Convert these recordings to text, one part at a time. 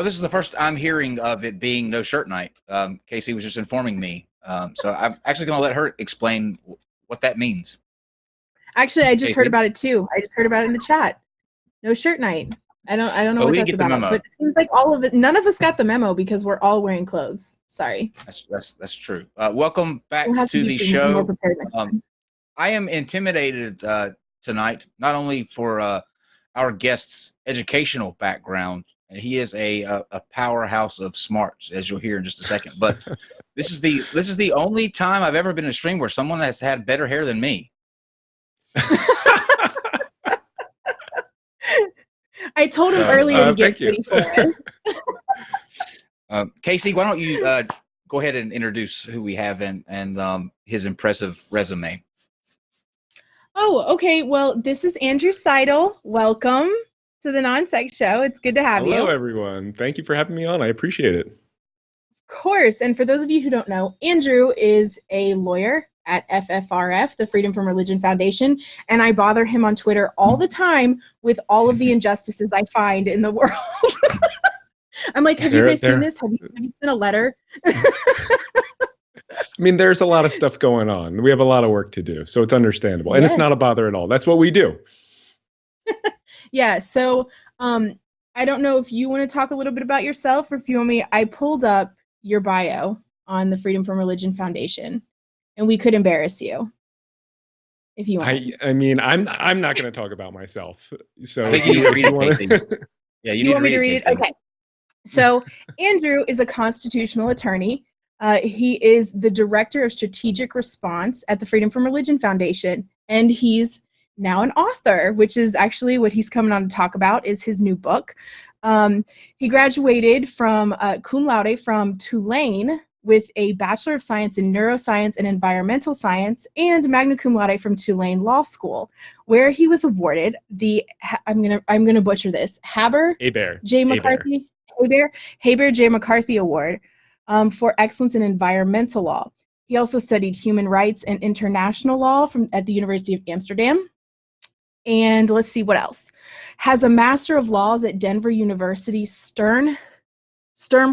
Well, this is the first I'm hearing of it being no shirt night. Casey was just informing me. So I'm actually going to let her explain what that means. Actually, I just Casey? heard about it too. I just heard about it in the chat. No shirt night. I don't know what that's about. But it seems like all of it. None of us got the memo because we're all wearing clothes. Sorry. That's true. Welcome back to the show. I am intimidated tonight, not only for our guest's educational background. He is a powerhouse of smarts, as you'll hear in just a second. But this is the only time I've ever been in a stream where someone has had better hair than me. I told him earlier to get ready for it. Casey, why don't you go ahead and introduce who we have and his impressive resume. Oh, okay. Well, this is Andrew Seidel. Welcome to the NonSec show. It's good to have you. Hello, everyone. Thank you for having me on. I appreciate it. Of course. And for those of you who don't know, Andrew is a lawyer at Ffrf, the Freedom from Religion Foundation, and I bother him on Twitter all the time with all of the injustices I find in the world. I'm like, have you guys seen this? Have you sent a letter? I mean, there's a lot of stuff going on. We have a lot of work to do, so it's understandable. And It's not a bother at all. That's what we do. Yeah, so I don't know if you want to talk a little bit about yourself or if you want me. I pulled up your bio on the Freedom from Religion Foundation, and we could embarrass you if you want. I mean, I'm not going to talk about myself. So I think you need to read it. Yeah, you want me to read it? Okay. So Andrew is a constitutional attorney. He is the director of strategic response at the Freedom from Religion Foundation, and he's now an author, which is actually what he's coming on to talk about is his new book. He graduated from cum laude from Tulane with a Bachelor of Science in Neuroscience and Environmental Science and magna cum laude from Tulane Law School, where he was awarded the I'm gonna butcher this Haber J. McCarthy Award for excellence in environmental law. He also studied human rights and international law at the University of Amsterdam. And let's see what else. Has a Master of Laws at Denver University Sturm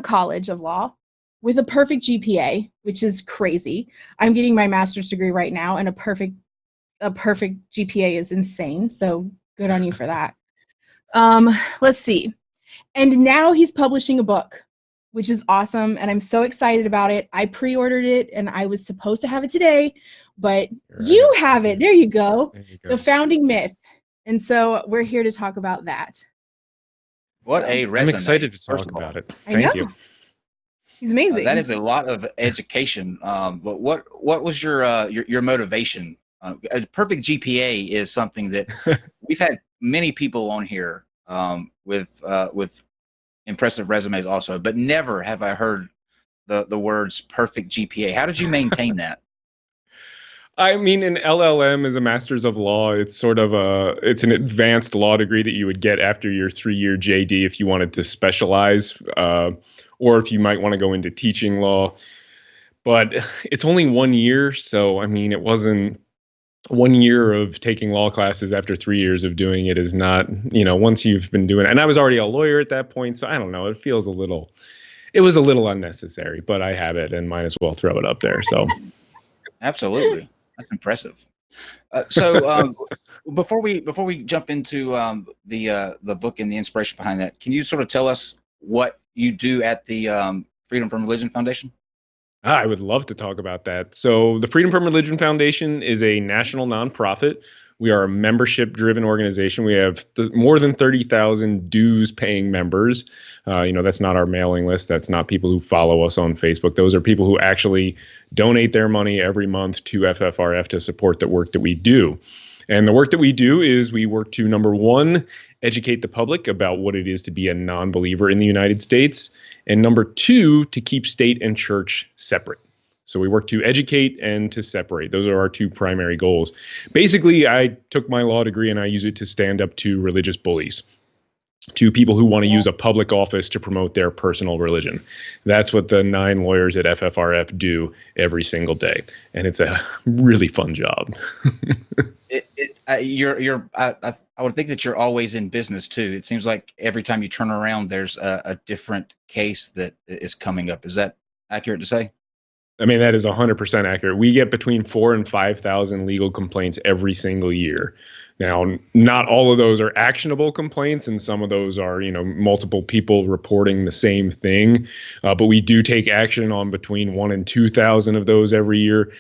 College of Law with a perfect GPA, which is crazy. I'm getting my master's degree right now, and a perfect GPA is insane. So good on you for that. Let's see. And now he's publishing a book, which is awesome, and I'm so excited about it. I pre-ordered it, and I was supposed to have it today, but you have it. There you go. The Founding Myth. And so we're here to talk about that. What a resume. I'm excited to talk about it. Thank you. He's amazing. That is a lot of education. But what was your motivation? A perfect GPA is something that we've had many people on here with impressive resumes also, but never have I heard the words perfect GPA. How did you maintain that? I mean, an LLM is a Master's of Law. It's sort of it's an advanced law degree that you would get after your 3-year JD if you wanted to specialize, or if you might want to go into teaching law. But it's only 1 year, so I mean, it wasn't 1 year of taking law classes after 3 years of doing it is not, once you've been doing it. And I was already a lawyer at that point, so I don't know. It was a little unnecessary, but I have it and might as well throw it up there. So, absolutely, that's impressive. So before we jump into the book and the inspiration behind that, can you sort of tell us what you do at the Freedom from Religion Foundation? I would love to talk about that. So the Freedom from Religion Foundation is a national nonprofit. We are a membership-driven organization. We have more than 30,000 dues-paying members. That's not our mailing list. That's not people who follow us on Facebook. Those are people who actually donate their money every month to FFRF to support the work that we do. And the work that we do is we work to, number one, educate the public about what it is to be a non-believer in the United States, and number two, to keep state and church separate. So we work to educate and to separate. Those are our two primary goals. Basically, I took my law degree and I use it to stand up to religious bullies, to people who want to use a public office to promote their personal religion. That's what the 9 lawyers at FFRF do every single day. And it's a really fun job. I would think that you're always in business too. It seems like every time you turn around, there's a different case that is coming up. Is that accurate to say? I mean, that is 100% accurate. We get between 4,000 and 5,000 legal complaints every single year. Now, not all of those are actionable complaints, and some of those are, multiple people reporting the same thing. But we do take action on between 1,000 and 2,000 of those every year.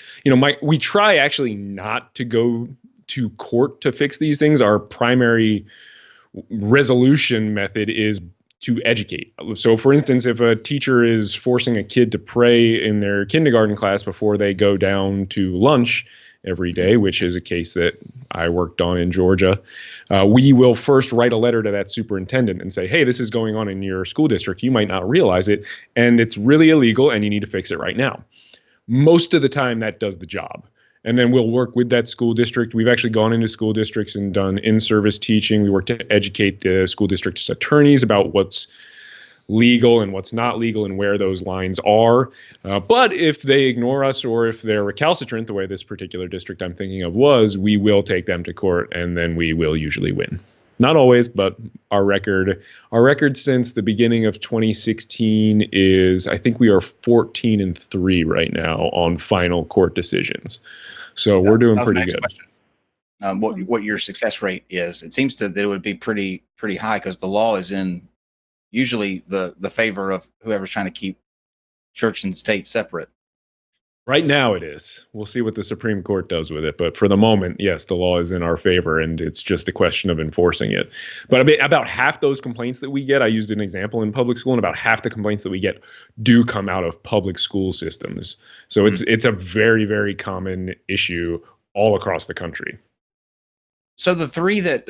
We try actually not to go to court to fix these things. Our primary resolution method is to educate. So, for instance, if a teacher is forcing a kid to pray in their kindergarten class before they go down to lunch every day, which is a case that I worked on in Georgia, we will first write a letter to that superintendent and say, hey, this is going on in your school district. You might not realize it, and it's really illegal, and you need to fix it right now. Most of the time, that does the job. And then we'll work with that school district. We've actually gone into school districts and done in-service teaching. We work to educate the school district's attorneys about what's legal and what's not legal and where those lines are. But if they ignore us, or if they're recalcitrant, the way this particular district I'm thinking of was, we will take them to court, and then we will usually win. Not always, but our record since the beginning of 2016 is, I think we are 14-3 right now on final court decisions. So we're doing pretty good. What your success rate is? It seems that it would be pretty high, because the law is in usually the favor of whoever's trying to keep church and state separate. Right now it is. We'll see what the Supreme Court does with it. But for the moment, yes, the law is in our favor, and it's just a question of enforcing it. But about half those complaints that we get, I used an example in public school, and about half the complaints that we get do come out of public school systems. So it's a very, very common issue all across the country. So the three that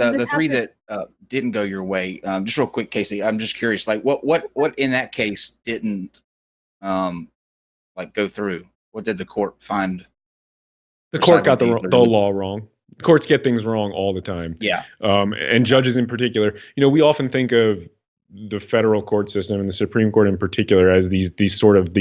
didn't go your way, just real quick, Casey, I'm just curious, like what in that case didn't go through? What did the court find? The court got the law wrong. Courts get things wrong all the time. Yeah. And judges in particular. We often think of the federal court system and the Supreme Court in particular as these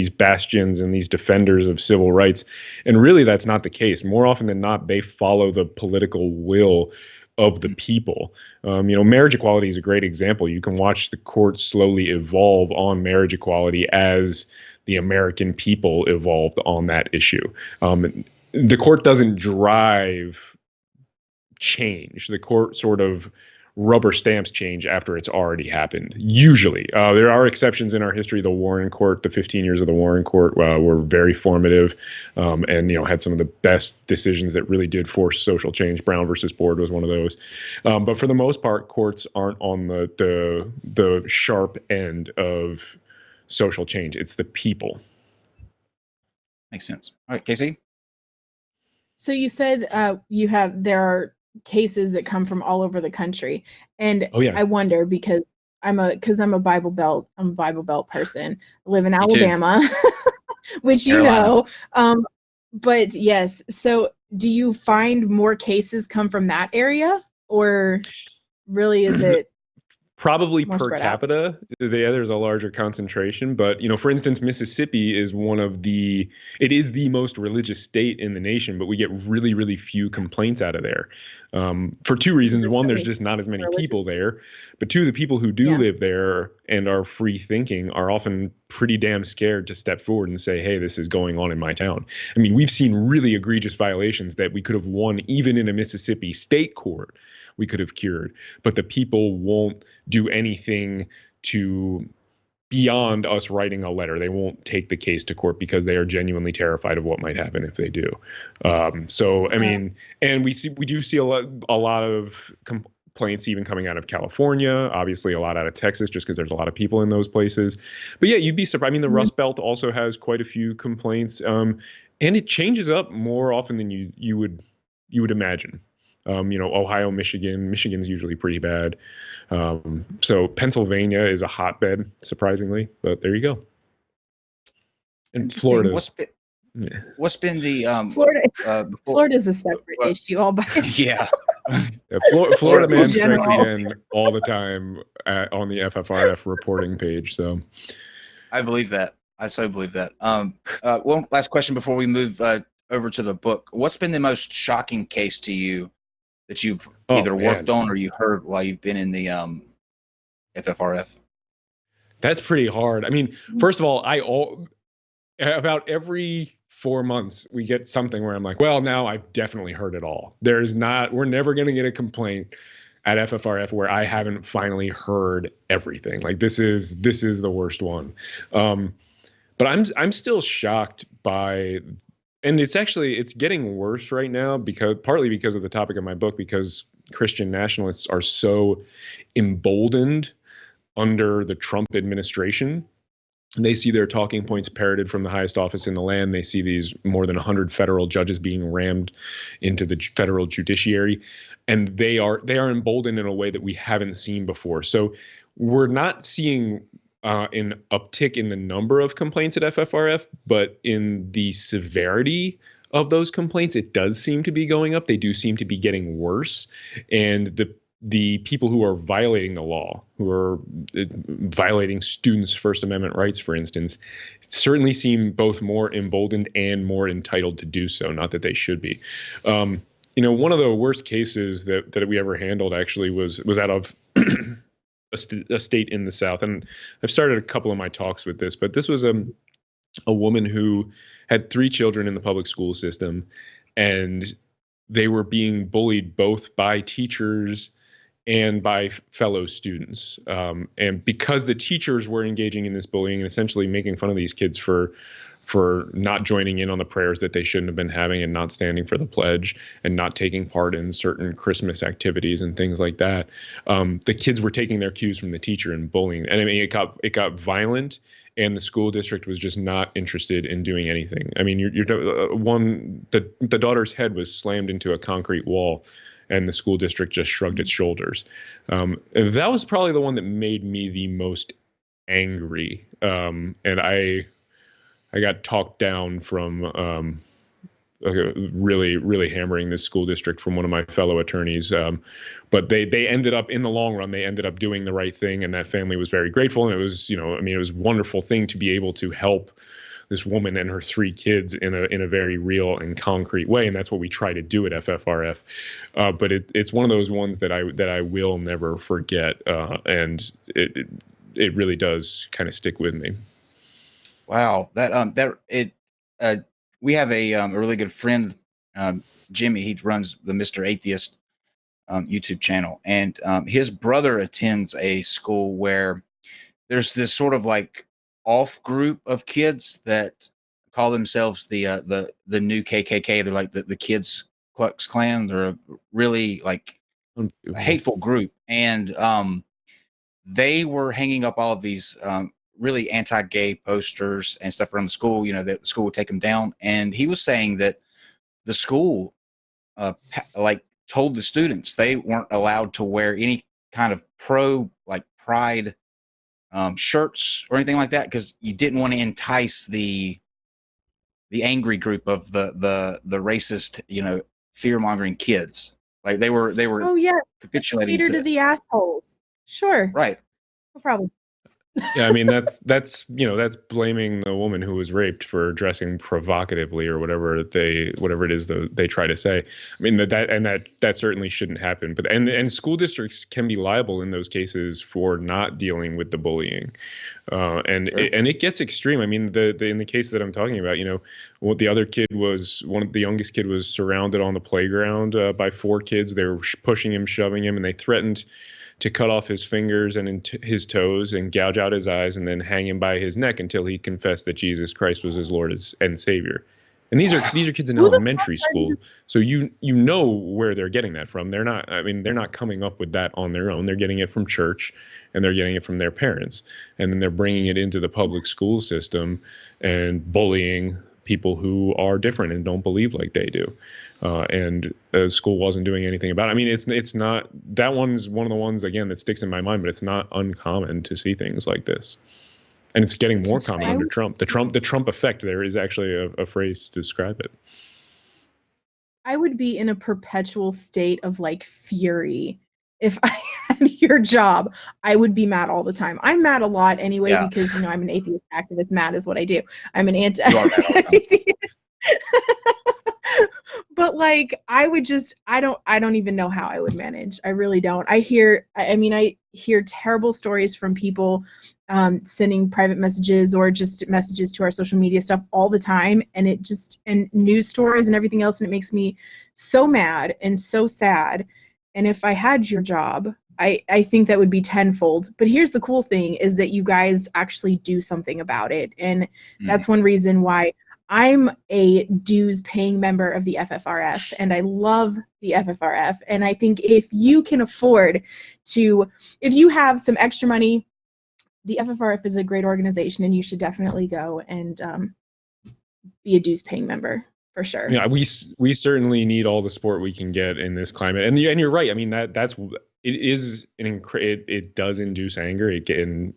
bastions and these defenders of civil rights. And really, that's not the case. More often than not, they follow the political will of the people. Marriage equality is a great example. You can watch the court slowly evolve on marriage equality as the American people evolved on that issue. The court doesn't drive change. The court sort of rubber stamps change after it's already happened. Usually, there are exceptions in our history. The Warren Court, the 15 years of the Warren Court, were very formative, and had some of the best decisions that really did force social change. Brown versus Board was one of those. But for the most part, courts aren't on the sharp end of social change. It's the people. Makes sense. All right, Casey. So you said there are cases that come from all over the country, and I wonder, because I'm a Bible Belt person. I live in Alabama, which Carolina. But yes. So do you find more cases come from that area, or really is it? Probably per capita, there's a larger concentration. But, for instance, Mississippi is it is the most religious state in the nation, but we get really, really few complaints out of there. For two reasons. One, there's just not as many people there. But two, the people who do live there and are free thinking are often pretty damn scared to step forward and say, hey, this is going on in my town. I mean, we've seen really egregious violations that we could have won even in a Mississippi state court. We could have cured, but the people won't do anything beyond us writing a letter. They won't take the case to court because they are genuinely terrified of what might happen if they do. I mean, and we do see a lot of complaints even coming out of California, obviously a lot out of Texas, just because there's a lot of people in those places. But yeah, you'd be surprised. I mean, the Rust Belt also has quite a few complaints, and it changes up more often than you would imagine. Ohio, Michigan's usually pretty bad. So Pennsylvania is a hotbed, surprisingly, but there you go. And Florida. What's been the Florida's a separate issue all by itself. Yeah. Florida man strikes again all the time on the FFRF reporting page. So I believe that. I so believe that. One last question before we move over to the book. What's been the most shocking case to you that you've either worked on or you heard while you've been in the FFRF? That's pretty hard. I mean, first of all, about every 4 months we get something where I'm like, well, now I've definitely heard it all. We're never going to get a complaint at FFRF where I haven't finally heard everything. Like this is the worst one. But I'm still shocked by, and it's getting worse right now partly because of the topic of my book, because Christian nationalists are so emboldened under the Trump administration. They see their talking points parroted from the highest office in the land. They see these more than 100 federal judges being rammed into the federal judiciary, and they are emboldened in a way that we haven't seen before. So we're not seeing an uptick in the number of complaints at FFRF, but in the severity of those complaints, it does seem to be going up. They do seem to be getting worse, and the people who are violating the law, who are violating students' First Amendment rights, for instance, certainly seem both more emboldened and more entitled to do so. Not that they should be. One of the worst cases that we ever handled actually was out of a state in the South. And I've started a couple of my talks with this, but this was a woman who had 3 children in the public school system, and they were being bullied both by teachers and by fellow students. And because the teachers were engaging in this bullying and essentially making fun of these kids for not joining in on the prayers that they shouldn't have been having, and not standing for the pledge, and not taking part in certain Christmas activities and things like that, the kids were taking their cues from the teacher and bullying. And I mean, it got violent, and the school district was just not interested in doing anything. I mean, the daughter's head was slammed into a concrete wall, and the school district just shrugged its shoulders. And that was probably the one that made me the most angry. And I got talked down from really, really hammering this school district from one of my fellow attorneys. But they ended up, in the long run, they ended up doing the right thing, and that family was very grateful. And it was, it was a wonderful thing to be able to help this woman and her 3 kids in a very real and concrete way, and that's what we try to do at FFRF. But it's one of those ones that I will never forget, and it really does kind of stick with me. Wow, we have a really good friend, Jimmy. He runs the Mr. Atheist YouTube channel, and his brother attends a school where there's this sort of like off group of kids that call themselves the new KKK. They're like the Kids Klux Klan. They're a really like a hateful group, and they were hanging up all of these really anti-gay posters and stuff around the school. That the school would take them down, and he was saying that the school told the students they weren't allowed to wear any kind of pride shirts or anything like that, because you didn't want to entice the angry group of the racist, fear-mongering kids. Like they were oh yeah, capitulating to the assholes. Sure, right, no problem. Yeah, I mean that's blaming the woman who was raped for dressing provocatively or whatever it is they try to say. I mean that certainly shouldn't happen. But and school districts can be liable in those cases for not dealing with the bullying, and sure. It gets extreme. I mean in the case that I'm talking about, what the other kid was, the youngest kid was surrounded on the playground by 4 kids. They were pushing him, shoving him, and they threatened to cut off his fingers and his toes and gouge out his eyes and then hang him by his neck until he confessed that Jesus Christ was his Lord and Savior. And these are kids in elementary school, so you know where they're getting that from. They're not coming up with that on their own. They're getting it from church, and they're getting it from their parents, and then they're bringing it into the public school system and bullying people who are different and don't believe like they do. And the school wasn't doing anything about it. I mean, it's not, that one's one of the ones, again, that sticks in my mind, but it's not uncommon to see things like this. And it's getting more common under Trump. The Trump effect, there is actually a phrase to describe it. I would be in a perpetual state of fury if I had your job. I would be mad all the time. I'm mad a lot anyway, because I'm an atheist activist. Mad is what I do. I'm an But like, I don't even know how I would manage. I really don't. I hear terrible stories from people sending private messages or just messages to our social media stuff all the time. And news stories and everything else. And it makes me so mad and so sad. And if I had your job, I think that would be tenfold. But here's the cool thing is that you guys actually do something about it. And that's one reason why I'm a dues paying member of the Ffrf, and I love the Ffrf. And I think if you can afford to, if you have some extra money, the Ffrf is a great organization, and you should definitely go and be a dues paying member for sure. Yeah, we certainly need all the support we can get in this climate. And you're right. I mean, it does induce anger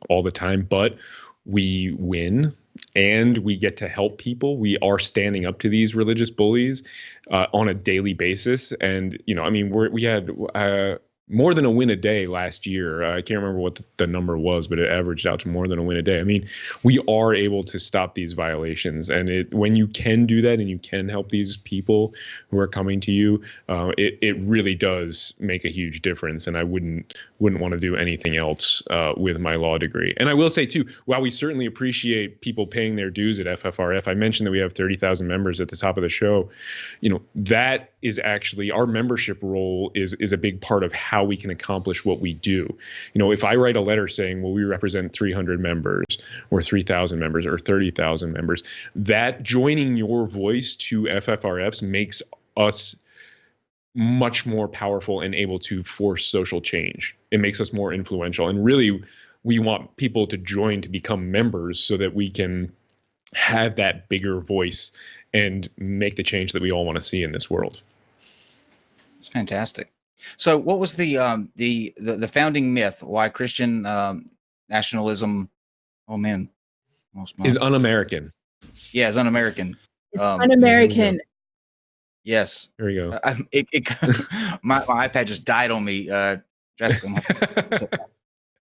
all the time, but we win. And we get to help people. We are standing up to these religious bullies on a daily basis. And, we had more than a win a day last year. I can't remember what the number was, but it averaged out to more than a win a day. I mean, we are able to stop these violations. And when you can do that and you can help these people who are coming to you, it really does make a huge difference. And I wouldn't want to do anything else with my law degree. And I will say, too, while we certainly appreciate people paying their dues at FFRF, I mentioned that we have 30,000 members at the top of the show. That is actually our membership role is a big part of how we can accomplish what we do. If I write a letter saying, well, we represent 300 members or 3,000 members or 30,000 members, that joining your voice to FFRFs makes us much more powerful and able to force social change. It makes us more influential. And really, we want people to join to become members so that we can have that bigger voice and make the change that we all want to see in this world. It's fantastic. So what was the founding myth why Christian nationalism is un-American? Yeah, it's un-American. Un-American. Yes. There you go. My iPad just died on me. Jessica.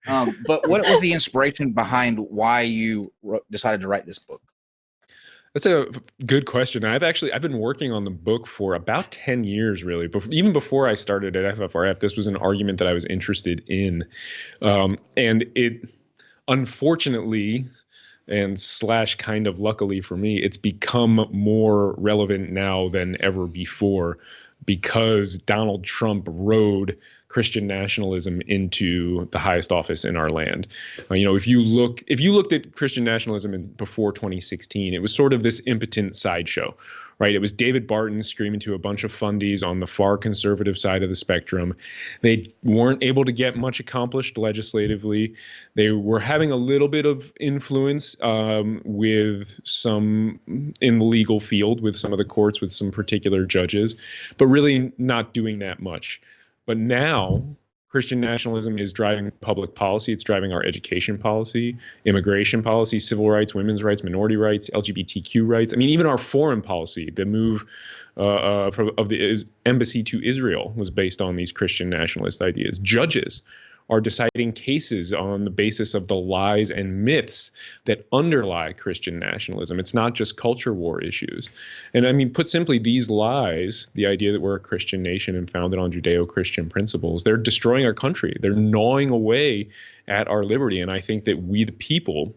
But what was the inspiration behind why you decided to write this book? That's a good question. I've been working on the book for about 10 years, really. Even before I started at FFRF, this was an argument that I was interested in. And it, unfortunately, and / kind of luckily for me, it's become more relevant now than ever before because Donald Trump rode Christian nationalism into the highest office in our land. If you looked at Christian nationalism before 2016, it was sort of this impotent sideshow, right? It was David Barton screaming to a bunch of fundies on the far conservative side of the spectrum. They weren't able to get much accomplished legislatively. They were having a little bit of influence with some in the legal field, with some of the courts, with some particular judges, but really not doing that much. But now Christian nationalism is driving public policy. It's driving our education policy, immigration policy, civil rights, women's rights, minority rights, LGBTQ rights. I mean, even our foreign policy, the move of the embassy to Israel was based on these Christian nationalist ideas. Judges are deciding cases on the basis of the lies and myths that underlie Christian nationalism. It's not just culture war issues. And I mean, put simply, these lies, the idea that we're a Christian nation and founded on Judeo-Christian principles, they're destroying our country. They're gnawing away at our liberty. And I think that we, the people,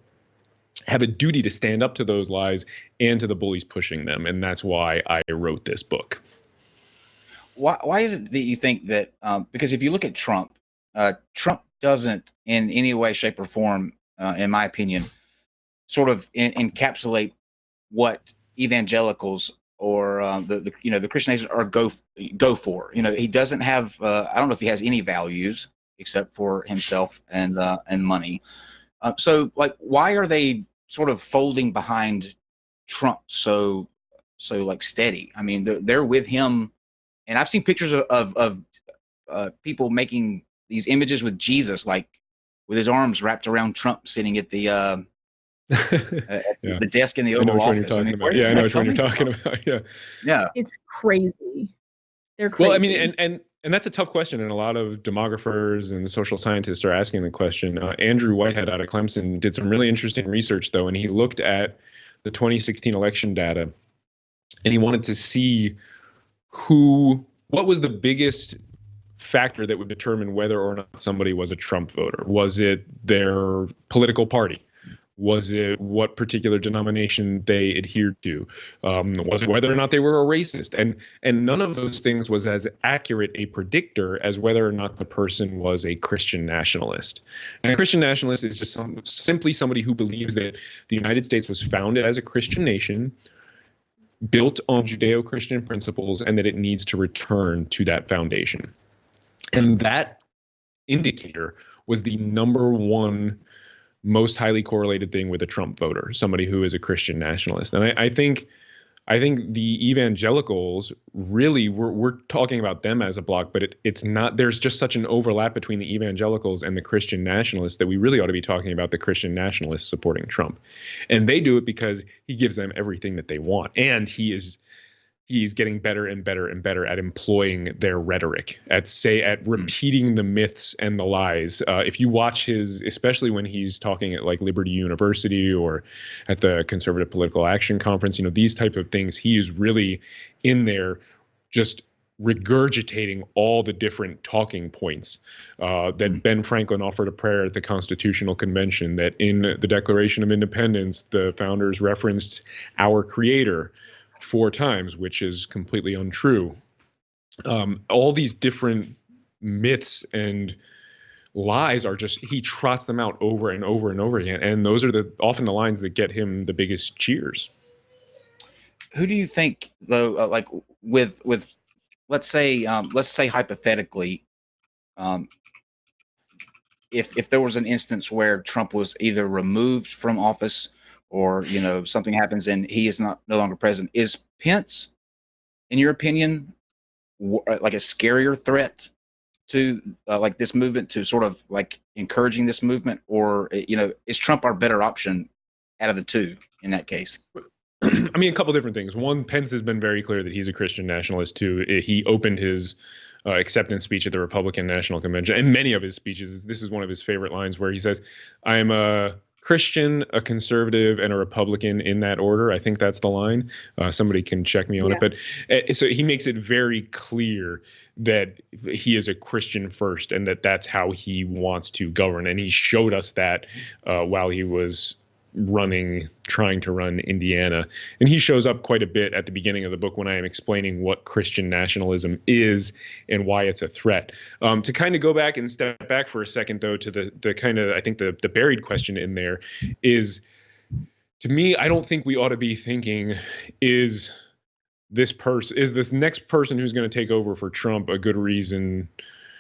have a duty to stand up to those lies and to the bullies pushing them. And that's why I wrote this book. Why is it that you think that, because if you look at Trump doesn't in any way, shape, or form, in my opinion, sort of encapsulate what evangelicals or the Christian nations are go for. He doesn't have. I don't know if he has any values except for himself and money. So, like, why are they sort of folding behind Trump so like steady? I mean, they're with him, and I've seen pictures of people making these images with Jesus, like with his arms wrapped around Trump sitting at the the desk in the Oval Office. I know which one you're talking about. Yeah. It's crazy. They're crazy. Well, I mean, and that's a tough question, and a lot of demographers and social scientists are asking the question. Andrew Whitehead out of Clemson did some really interesting research, though, and he looked at the 2016 election data, and he wanted to see what was the biggest factor that would determine whether or not somebody was a Trump voter? Was it their political party? Was it what particular denomination they adhered to? Was it whether or not they were a racist? And none of those things was as accurate a predictor as whether or not the person was a Christian nationalist. And a Christian nationalist is just simply somebody who believes that the United States was founded as a Christian nation, built on Judeo-Christian principles, and that it needs to return to that foundation. And that indicator was the number one most highly correlated thing with a Trump voter, somebody who is a Christian nationalist. And I think the evangelicals really, we're talking about them as a bloc, but it's not, there's just such an overlap between the evangelicals and the Christian nationalists that we really ought to be talking about the Christian nationalists supporting Trump. And they do it because he gives them everything that they want. And he's getting better and better and better at employing their rhetoric, at repeating the myths and the lies. If you watch especially when he's talking at like Liberty University or at the Conservative Political Action Conference, these type of things, he is really in there just regurgitating all the different talking points that Ben Franklin offered a prayer at the Constitutional Convention, that in the Declaration of Independence, the founders referenced our creator 4 times, which is completely untrue. All these different myths and lies are just, he trots them out over and over and over again. And those are often the lines that get him the biggest cheers. Who do you think, though, like with let's say hypothetically, if there was an instance where Trump was either removed from office or something happens and he is no longer president, is Pence, in your opinion, like a scarier threat to like this movement, to sort of like encouraging this movement, or is Trump our better option out of the two in that case? I mean, a couple different things. One, Pence has been very clear that he's a Christian nationalist too. He opened his acceptance speech at the Republican National Convention, and many of his speeches, this is one of his favorite lines, where he says, "I am a Christian, a conservative, and a Republican in that order." I think that's the line. Somebody can check me on it. But so he makes it very clear that he is a Christian first, and that's how he wants to govern. And he showed us that while he was trying to run Indiana. And he shows up quite a bit at the beginning of the book when I am explaining what Christian nationalism is and why it's a threat. To kind of go back and step back for a second, though, to the kind of, I think the buried question in there is, to me, I don't think we ought to be thinking, is this next person who's going to take over for Trump a good reason?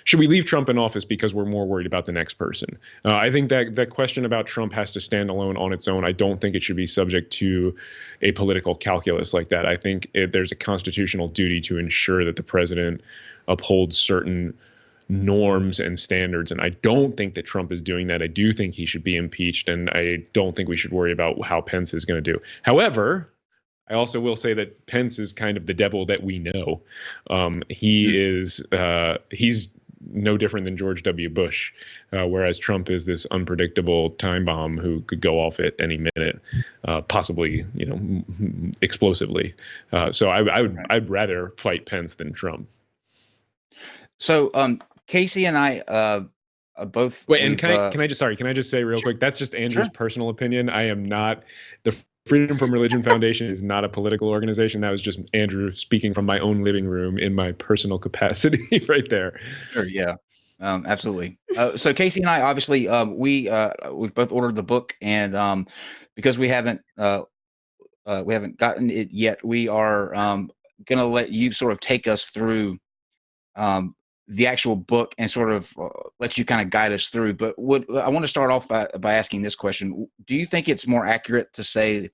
Should we leave Trump in office because we're more worried about the next person? I think that question about Trump has to stand alone on its own. I don't think it should be subject to a political calculus like that. I think there's a constitutional duty to ensure that the president upholds certain norms and standards. And I don't think that Trump is doing that. I do think he should be impeached. And I don't think we should worry about how Pence is going to do. However, I also will say that Pence is kind of the devil that we know. He's no different than George W. Bush, whereas Trump is this unpredictable time bomb who could go off at any minute, possibly, explosively. So I'd rather fight Pence than Trump. So Casey and I both. Wait, and can I just say real quick? That's just Andrew's personal opinion. I am not the Freedom from Religion Foundation is not a political organization. That was just Andrew speaking from my own living room in my personal capacity right there. Sure, yeah, absolutely. So Casey and I, obviously, we've both ordered the book, and because we haven't gotten it yet, we are going to let you sort of take us through the actual book and sort of let you kind of guide us through. But I want to start off by asking this question. Do you think it's more accurate to say,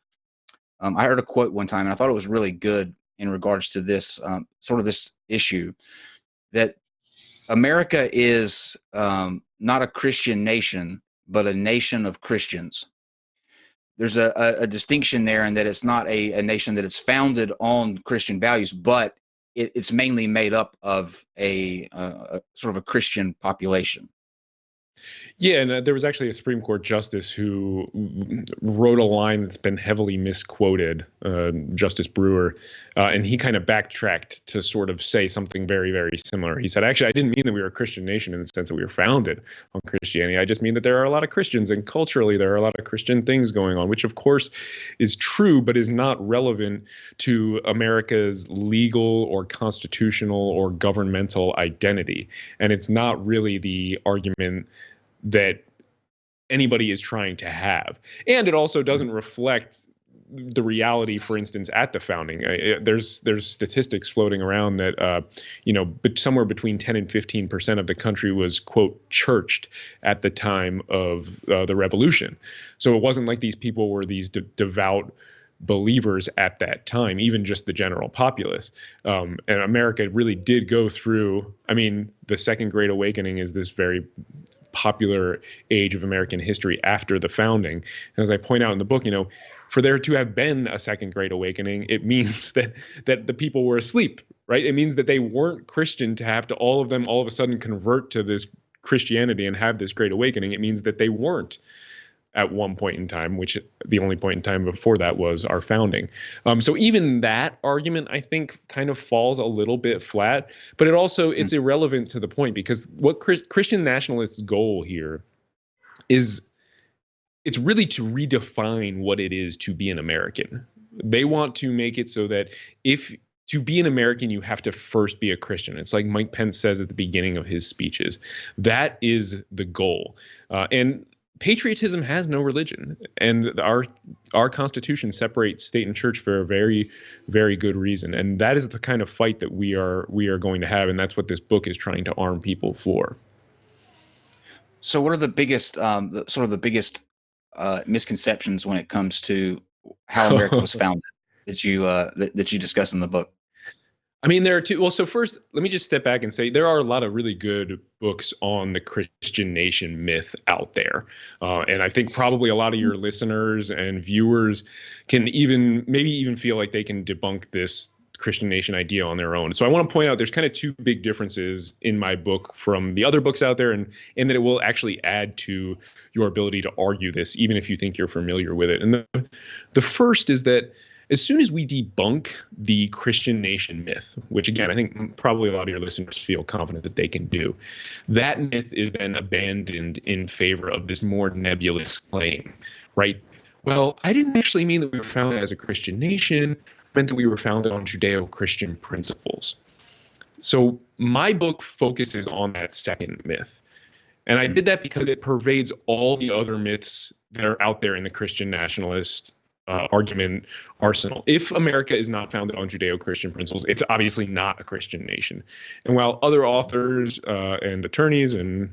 I heard a quote one time and I thought it was really good in regards to this sort of this issue, that America is not a Christian nation, but a nation of Christians. There's a distinction there, in that it's not a nation that is founded on Christian values, but it's mainly made up of a sort of a Christian population. Yeah, and there was actually a Supreme Court justice who wrote a line that's been heavily misquoted, Justice Brewer, and he kind of backtracked to sort of say something very, very similar. He said, actually, I didn't mean that we were a Christian nation in the sense that we were founded on Christianity. I just mean that there are a lot of Christians, and culturally there are a lot of Christian things going on, which of course is true, but is not relevant to America's legal or constitutional or governmental identity. And it's not really the argument that anybody is trying to have. And it also doesn't reflect the reality, for instance, at the founding. There's statistics floating around that, but somewhere between 10 and 15% of the country was, quote, churched at the time of the revolution. So it wasn't like these people were these devout believers at that time, even just the general populace. And America really did go through, the Second Great Awakening is this very popular age of American history after the founding. And as I point out in the book, for there to have been a Second Great Awakening, it means that the people were asleep, right? It means that they weren't Christian to have to all of a sudden convert to this Christianity and have this Great Awakening. It means that they weren't at one point in time, which the only point in time before that was our founding. So even that argument, I think, kind of falls a little bit flat, but it's irrelevant to the point, because what Christian nationalists' goal here is, it's really to redefine what it is to be an American. They want to make it so that to be an American, you have to first be a Christian. It's like Mike Pence says at the beginning of his speeches. That is the goal. And patriotism has no religion, and our Constitution separates state and church for a very, very good reason. And that is the kind of fight that we are going to have, and that's what this book is trying to arm people for. So, what are the biggest, misconceptions when it comes to how America was founded that you discuss in the book? There are two. Well, so first, let me just step back and say there are a lot of really good books on the Christian nation myth out there. And I think probably a lot of your listeners and viewers can maybe even feel like they can debunk this Christian nation idea on their own. So I want to point out there's kind of two big differences in my book from the other books out there, and that it will actually add to your ability to argue this, even if you think you're familiar with it. And the first is that as soon as we debunk the Christian nation myth, which again, I think probably a lot of your listeners feel confident that they can do, that myth is then abandoned in favor of this more nebulous claim, right? Well, I didn't actually mean that we were founded as a Christian nation. I meant that we were founded on Judeo-Christian principles. So my book focuses on that second myth. And I did that because it pervades all the other myths that are out there in the Christian nationalist argument arsenal. If America is not founded on Judeo-Christian principles, it's obviously not a Christian nation. And while other authors and attorneys and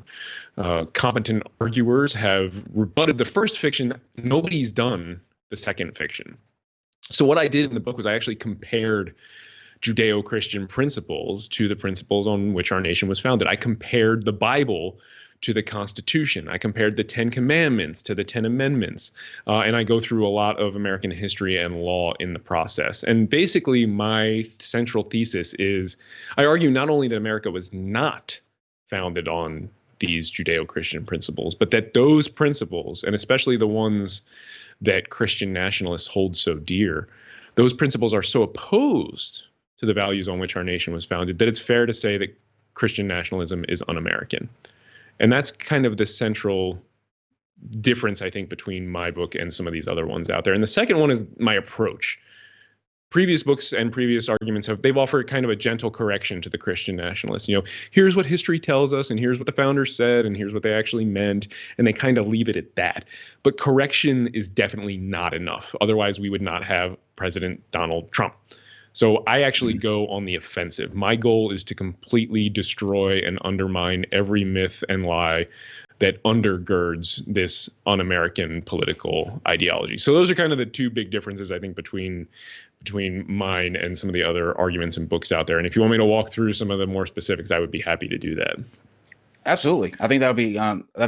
competent arguers have rebutted the first fiction, nobody's done the second fiction. So what I did in the book was I actually compared Judeo-Christian principles to the principles on which our nation was founded. I compared the Bible to the Constitution. I compared the 10 Commandments to the 10 Amendments. And I go through a lot of American history and law in the process. And basically, my central thesis is I argue not only that America was not founded on these Judeo-Christian principles, but that those principles, and especially the ones that Christian nationalists hold so dear, those principles are so opposed to the values on which our nation was founded that it's fair to say that Christian nationalism is un-American. And that's kind of the central difference, I think, between my book and some of these other ones out there. And the second one is my approach. Previous books and previous arguments they've offered kind of a gentle correction to the Christian nationalists. Here's what history tells us, and here's what the founders said, and here's what they actually meant, and they kind of leave it at that. But correction is definitely not enough. Otherwise, we would not have President Donald Trump. So I actually go on the offensive. My goal is to completely destroy and undermine every myth and lie that undergirds this un-American political ideology. So those are kind of the two big differences, I think, between mine and some of the other arguments and books out there. And if you want me to walk through some of the more specifics, I would be happy to do that. Absolutely. I think that'd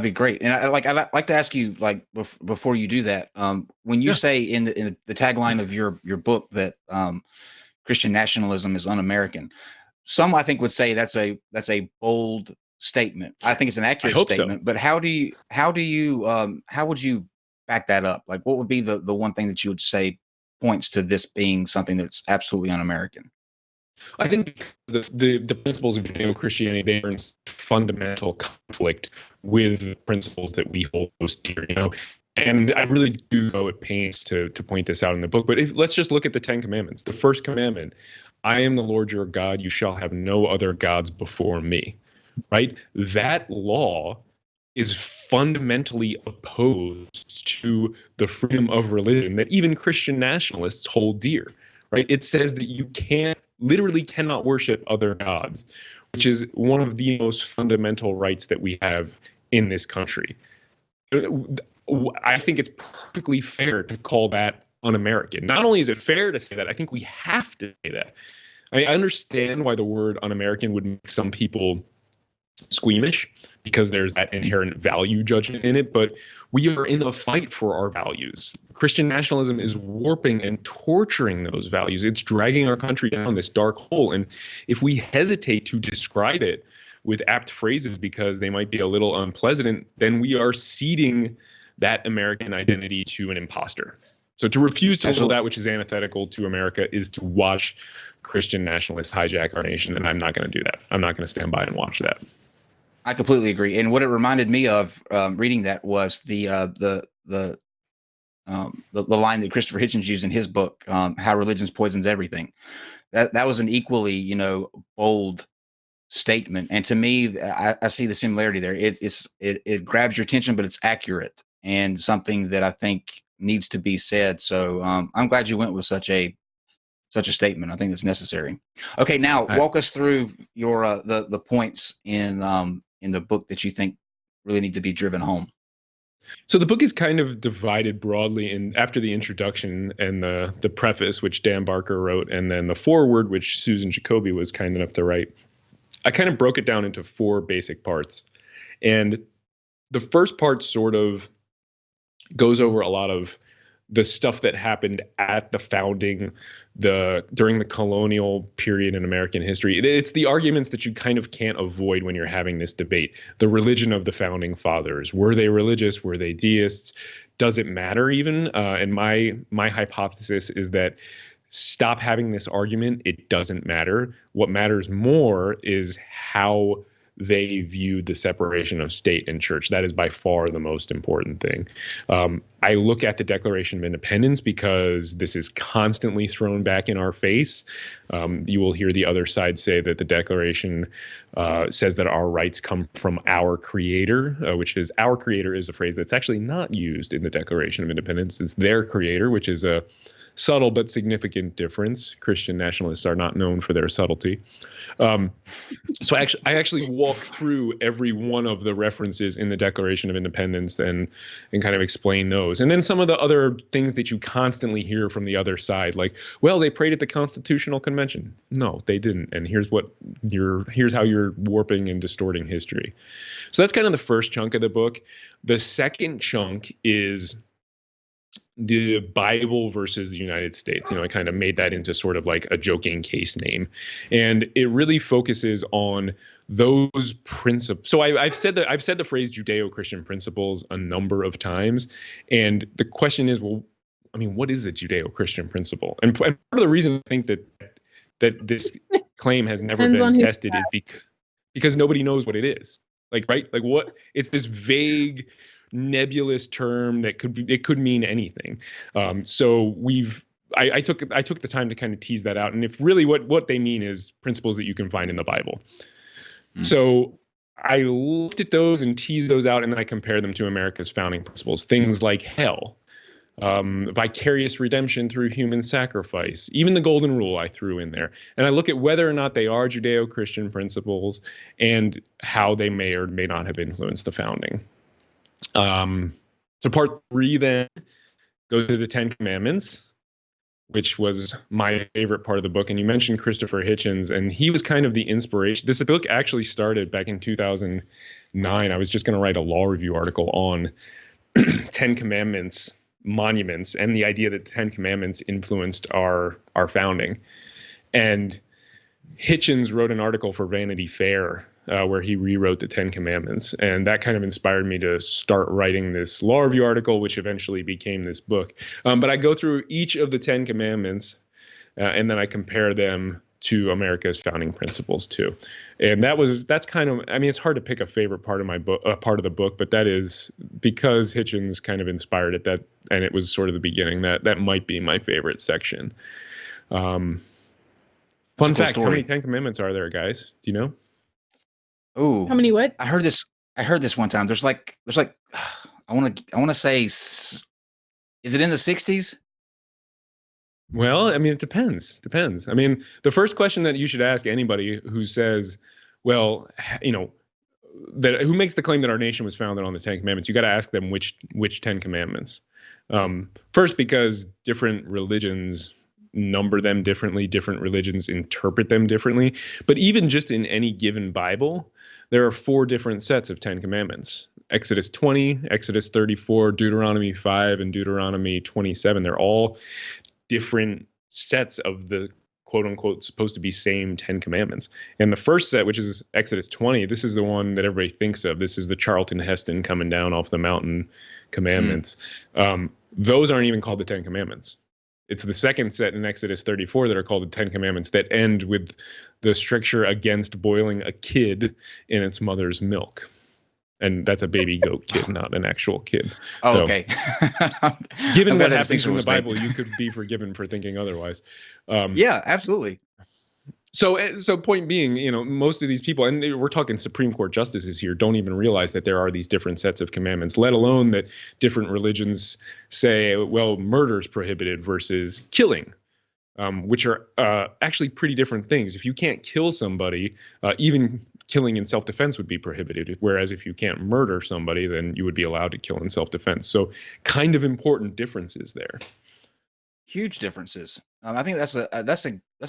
be great. And I'd like to ask you, like, before you do that, when you say in the tagline of your book that Christian nationalism is un-American, some I think would say that's a bold statement. I think it's an accurate statement. So. But how would you back that up? Like, what would be the one thing that you would say points to this being something that's absolutely un-American? I think the principles of Judeo-Christianity, they are in fundamental conflict with the principles that we hold most dear, And I really do go at pains to point this out in the book. But let's just look at the 10 Commandments. The first commandment, I am the Lord your God, you shall have no other gods before me, right? That law is fundamentally opposed to the freedom of religion that even Christian nationalists hold dear, right? It says that you literally cannot worship other gods, which is one of the most fundamental rights that we have in this country. I think it's perfectly fair to call that un-American. Not only is it fair to say that, I think we have to say that. I understand why the word un-American would make some people squeamish because there's that inherent value judgment in it, but we are in a fight for our values. Christian nationalism is warping and torturing those values. It's dragging our country down this dark hole. And if we hesitate to describe it with apt phrases because they might be a little unpleasant, then we are ceding that American identity to an imposter. So to refuse to hold that which is antithetical to America is to watch Christian nationalists hijack our nation, and I'm not going to do that. I'm not going to stand by and watch that. I completely agree. And what it reminded me of reading that was the line that Christopher Hitchens used in his book, "How Religion Poisons Everything." That was an equally, bold statement. And to me, I see the similarity there. It grabs your attention, but it's accurate and something that I think needs to be said. So I'm glad you went with such a statement. I think that's necessary. Okay, now walk us through your the points in the book that you think really need to be driven home. So the book is kind of divided broadly after the introduction and the preface, which Dan Barker wrote, and then the foreword, which Susan Jacoby was kind enough to write. I kind of broke it down into 4 basic parts. And the first part sort of goes over a lot of the stuff that happened at the founding, during the colonial period in American history. It's the arguments that you kind of can't avoid when you're having this debate. The religion of the founding fathers. Were they religious? Were they deists? Does it matter even? And my hypothesis is that stop having this argument. It doesn't matter. What matters more is how they viewed the separation of state and church. That is by far the most important thing. I look at the Declaration of Independence because this is constantly thrown back in our face. You will hear the other side say that the Declaration says that our rights come from our Creator, which is our Creator is a phrase that's actually not used in the Declaration of Independence. It's their Creator, which is a subtle but significant difference. Christian nationalists are not known for their subtlety. So I actually walk through every one of the references in the Declaration of Independence and kind of explain those. And then some of the other things that you constantly hear from the other side, like, well, they prayed at the Constitutional Convention. No, they didn't. And here's how you're warping and distorting history. So that's kind of the first chunk of the book. The second chunk is the Bible versus the United States. I kind of made that into sort of like a joking case name. And it really focuses on those principles. So I've said the phrase Judeo-Christian principles a number of times. And the question is, well, I mean, what is a Judeo-Christian principle? And part of the reason I think that this claim has never been tested is because nobody knows what it is. Like, right? Like what? It's this vague, nebulous term that could mean anything. So I took the time to kind of tease that out. And if really what they mean is principles that you can find in the Bible. So I looked at those and teased those out, and then I compared them to America's founding principles. Things like hell, vicarious redemption through human sacrifice, even the golden rule I threw in there. And I look at whether or not they are Judeo-Christian principles and how they may or may not have influenced the founding. So part 3 then goes to the 10 Commandments, which was my favorite part of the book. And you mentioned Christopher Hitchens, and he was kind of the inspiration. This book actually started back in 2009. I was just going to write a law review article on 10 Commandments monuments and the idea that the 10 Commandments influenced our founding. And Hitchens wrote an article for Vanity Fair where he rewrote the Ten Commandments. And that kind of inspired me to start writing this law review article, which eventually became this book. But I go through each of the Ten Commandments, and then I compare them to America's founding principles too. And that's kind of, I mean, it's hard to pick a favorite part of my book, part of the book, but that is because Hitchens kind of inspired it, and it was sort of the beginning, that might be my favorite section. Fun fact, story. How many Ten Commandments are there, guys? Do you know? Oh, how many what? I heard this one time. There's like I want to say, is it in the 60s? Well, I mean, it depends. I mean, the first question that you should ask anybody who says, well, who makes the claim that our nation was founded on the Ten Commandments, you got to ask them which Ten Commandments. First, because different religions number them differently, different religions interpret them differently. But even just in any given Bible, there are 4 different sets of Ten Commandments. Exodus 20, Exodus 34, Deuteronomy 5, and Deuteronomy 27. They're all different sets of the quote unquote supposed to be same 10 commandments. And the first set, which is Exodus 20, this is the one that everybody thinks of. This is the Charlton Heston coming down off the mountain commandments. Those aren't even called the 10 commandments. It's the second set in Exodus 34 that are called the 10 commandments that end with the stricture against boiling a kid in its mother's milk. And that's a baby goat kid, not an actual kid. Oh, so, okay. Given what happens in the Bible, you could be forgiven for thinking otherwise. Yeah, absolutely. So point being, most of these people, and we're talking Supreme Court justices here, don't even realize that there are these different sets of commandments, let alone that different religions say, well, murder is prohibited versus killing, which are actually pretty different things. If you can't kill somebody, even killing in self-defense would be prohibited, whereas if you can't murder somebody, then you would be allowed to kill in self-defense. So kind of important differences there. Huge differences. I think that's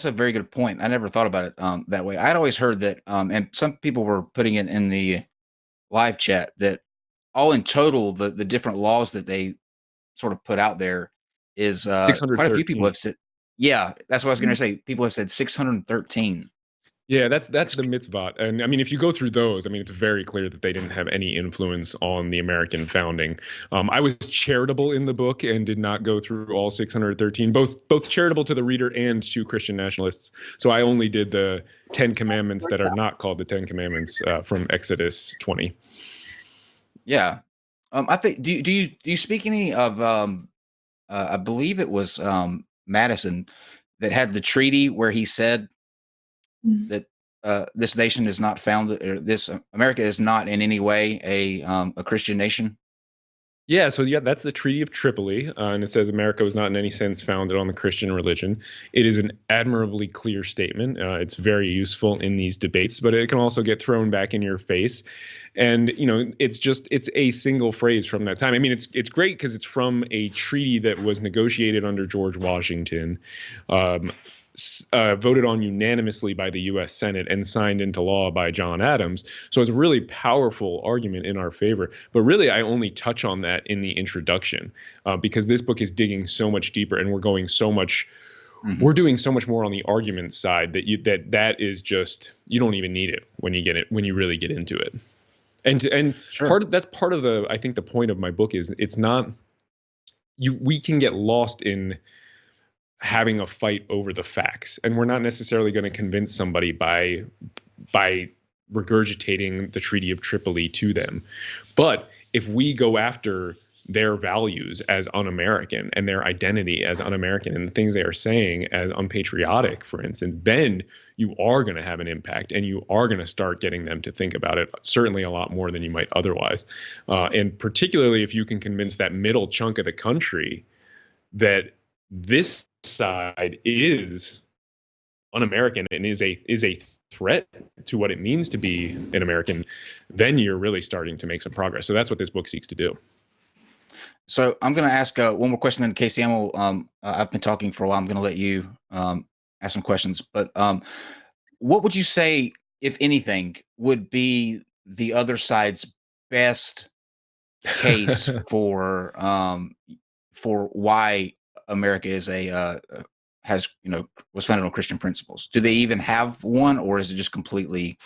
a very good point. I never thought about it that way. I'd always heard that, and some people were putting it in the live chat, that all in total, the different laws that they sort of put out there is quite a few people have said. Yeah, that's what I was going to say. People have said 613. Yeah, that's the mitzvot. And I mean, if you go through those, I mean, it's very clear that they didn't have any influence on the American founding. I was charitable in the book and did not go through all 613, both charitable to the reader and to Christian nationalists. So I only did the 10 commandments that are not called the 10 commandments from Exodus 20. Yeah. I think, do you speak any of, I believe it was Madison that had the treaty where he said that this nation is not founded, or this America is not in any way a Christian nation? Yeah, so that's the Treaty of Tripoli, and it says America was not in any sense founded on the Christian religion. It is an admirably clear statement. It's very useful in these debates, but it can also get thrown back in your face. And it's a single phrase from that time. I mean, it's great because it's from a treaty that was negotiated under George Washington, voted on unanimously by the U.S. Senate and signed into law by John Adams. So it's a really powerful argument in our favor. But really, I only touch on that in the introduction because this book is digging so much deeper, and we're going so much. We're doing so much more on the argument side that is just, you don't even need it when you really get into it. And sure. That's part of I think the point of my book is it's not we can get lost in having a fight over the facts, and we're not necessarily going to convince somebody by regurgitating the Treaty of Tripoli to them. But if we go after their values as un-American and their identity as un-American and the things they are saying as unpatriotic, for instance, then you are going to have an impact, and you are going to start getting them to think about it, certainly a lot more than you might otherwise. And particularly if you can convince that middle chunk of the country that this side is un-American and is a threat to what it means to be an American, then you're really starting to make some progress. So that's what this book seeks to do. So I'm going to ask one more question, then Casey, I've been talking for a while. I'm going to let you ask some questions. But what would you say, if anything, would be the other side's best case for why America is was founded on Christian principles? Do they even have one, or is it just completely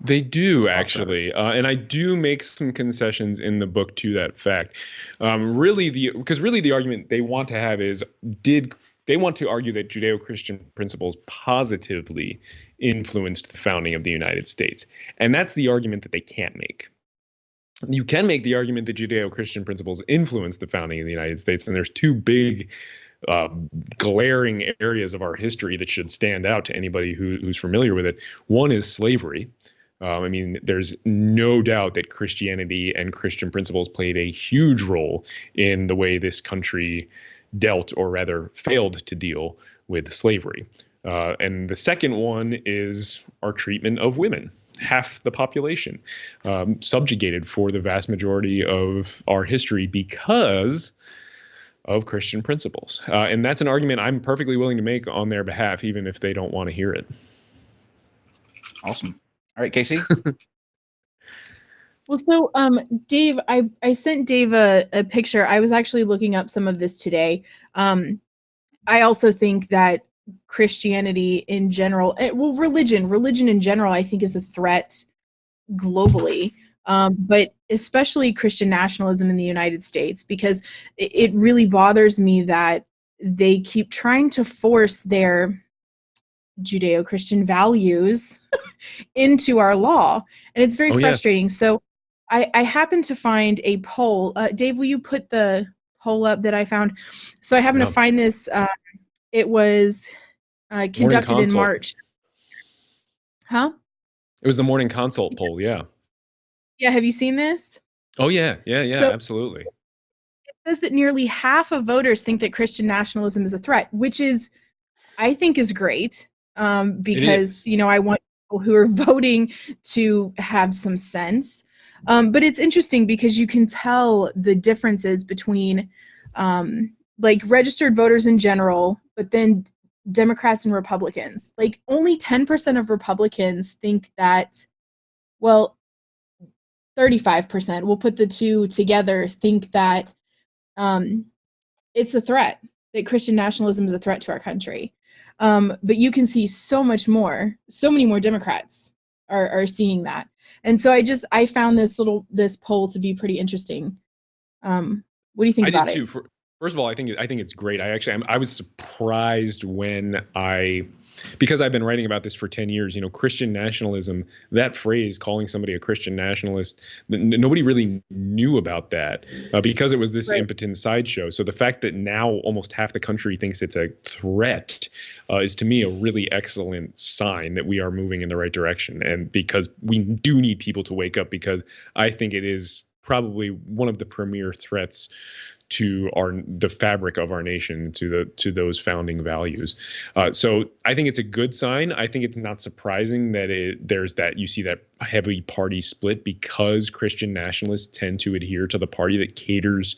They do, actually, and I do make some concessions in the book to that fact. Because the argument they want to have is, did they want to argue that Judeo-Christian principles positively influenced the founding of the United States? And that's the argument that they can't make. You can make the argument that Judeo-Christian principles influenced the founding of the United States, and there's two big glaring areas of our history that should stand out to anybody who's familiar with it. One is slavery. I mean, there's no doubt that Christianity and Christian principles played a huge role in the way this country dealt, or rather failed to deal, with slavery. And the second one is our treatment of women. Half the population subjugated for the vast majority of our history because of Christian principles. And that's an argument I'm perfectly willing to make on their behalf, even if they don't want to hear it. Awesome. All right, Casey. Well, so Dave, I sent Dave a picture. I was actually looking up some of this today. I also think that Christianity in general, religion in general, I think is a threat globally, but especially Christian nationalism in the United States, because it really bothers me that they keep trying to force their Judeo-Christian values into our law, and it's very frustrating. Yeah. So I happened to find a poll. Dave, will you put the poll up that I found? So I happened to find this. It was conducted in March. Huh? It was the Morning Consult poll, yeah. Yeah, have you seen this? Oh, yeah, so, absolutely. It says that nearly half of voters think that Christian nationalism is a threat, which I think is great, because, I want people who are voting to have some sense. But it's interesting because you can tell the differences between like registered voters in general, but then Democrats and Republicans. Like only 10% of Republicans think that, well, 35%, we'll put the two together, think that it's a threat, that Christian nationalism is a threat to our country. But you can see so many more Democrats are seeing that. And so I found this poll to be pretty interesting. What do you think about it? I did too. First of all, I think it's great. I was surprised because I've been writing about this for 10 years, Christian nationalism, that phrase, calling somebody a Christian nationalist, nobody really knew about that because it was this impotent sideshow. So the fact that now almost half the country thinks it's a threat is, to me, a really excellent sign that we are moving in the right direction. And because we do need people to wake up, because I think it is probably one of the premier threats to the fabric of our nation, to those founding values. So I think it's a good sign. I think it's not surprising that you see that heavy party split, because Christian nationalists tend to adhere to the party that caters